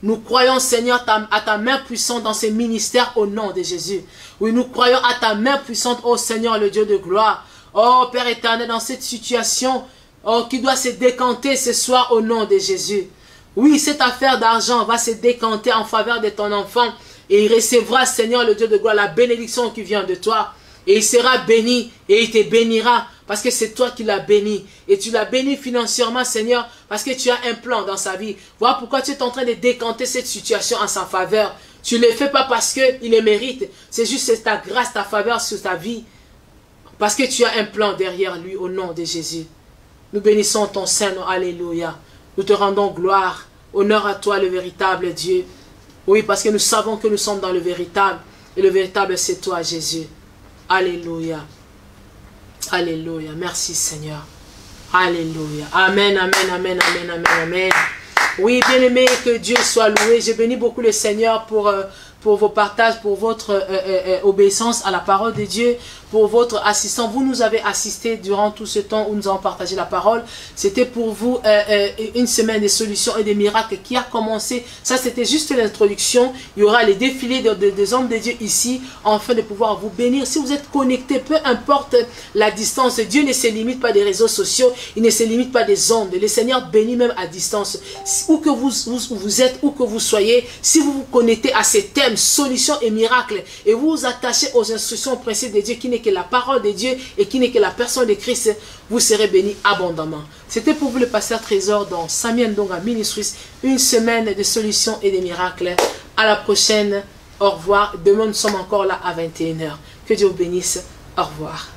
Nous croyons, Seigneur, à ta main puissante dans ces ministères au nom de Jésus. Oui, nous croyons à ta main puissante, ô Seigneur, le Dieu de gloire. Oh, Père éternel, dans cette situation qui doit se décanter ce soir au nom de Jésus. Oui, cette affaire d'argent va se décanter en faveur de ton enfant. Et il recevra, Seigneur, le Dieu de gloire, la bénédiction qui vient de toi. Et il sera béni et il te bénira. Parce que c'est toi qui l'as béni. Et tu l'as béni financièrement, Seigneur, parce que tu as un plan dans sa vie. Voilà pourquoi tu es en train de décanter cette situation en sa faveur. Tu ne le fais pas parce qu'il le mérite. C'est juste ta grâce, ta faveur sur ta vie. Parce que tu as un plan derrière lui au nom de Jésus. Nous bénissons ton Saint-Nom. Alléluia. Nous te rendons gloire. Honneur à toi, le véritable Dieu. Oui, parce que nous savons que nous sommes dans le véritable. Et le véritable, c'est toi, Jésus. Alléluia. Alléluia. Merci Seigneur. Alléluia. Amen, amen, amen, amen, amen, amen. Oui, bien-aimé, que Dieu soit loué. Je bénis beaucoup le Seigneur pour vos partages, pour votre obéissance à la parole de Dieu, pour votre assistance. Vous nous avez assisté durant tout ce temps où nous avons partagé la parole. C'était pour vous une semaine de solutions et des miracles qui a commencé. Ça, c'était juste l'introduction. Il y aura les défilés des hommes de Dieu ici, afin de pouvoir vous bénir. Si vous êtes connectés, peu importe la distance, Dieu ne se limite pas des réseaux sociaux, il ne se limite pas des ondes. Le Seigneur bénit même à distance. Où que vous êtes, où que vous soyez, si vous vous connectez à ces thèmes, solutions et miracles, et vous vous attachez aux instructions, aux principes de Dieu, qui n'est que la parole de Dieu et qui n'est que la personne de Christ, vous serez bénis abondamment. C'était pour vous le pasteur Trésor dans Samuel Ndonga Ministries, une semaine de solutions et de miracles. À la prochaine, au revoir. Demain nous sommes encore là à 21 h. Que Dieu vous bénisse. Au revoir.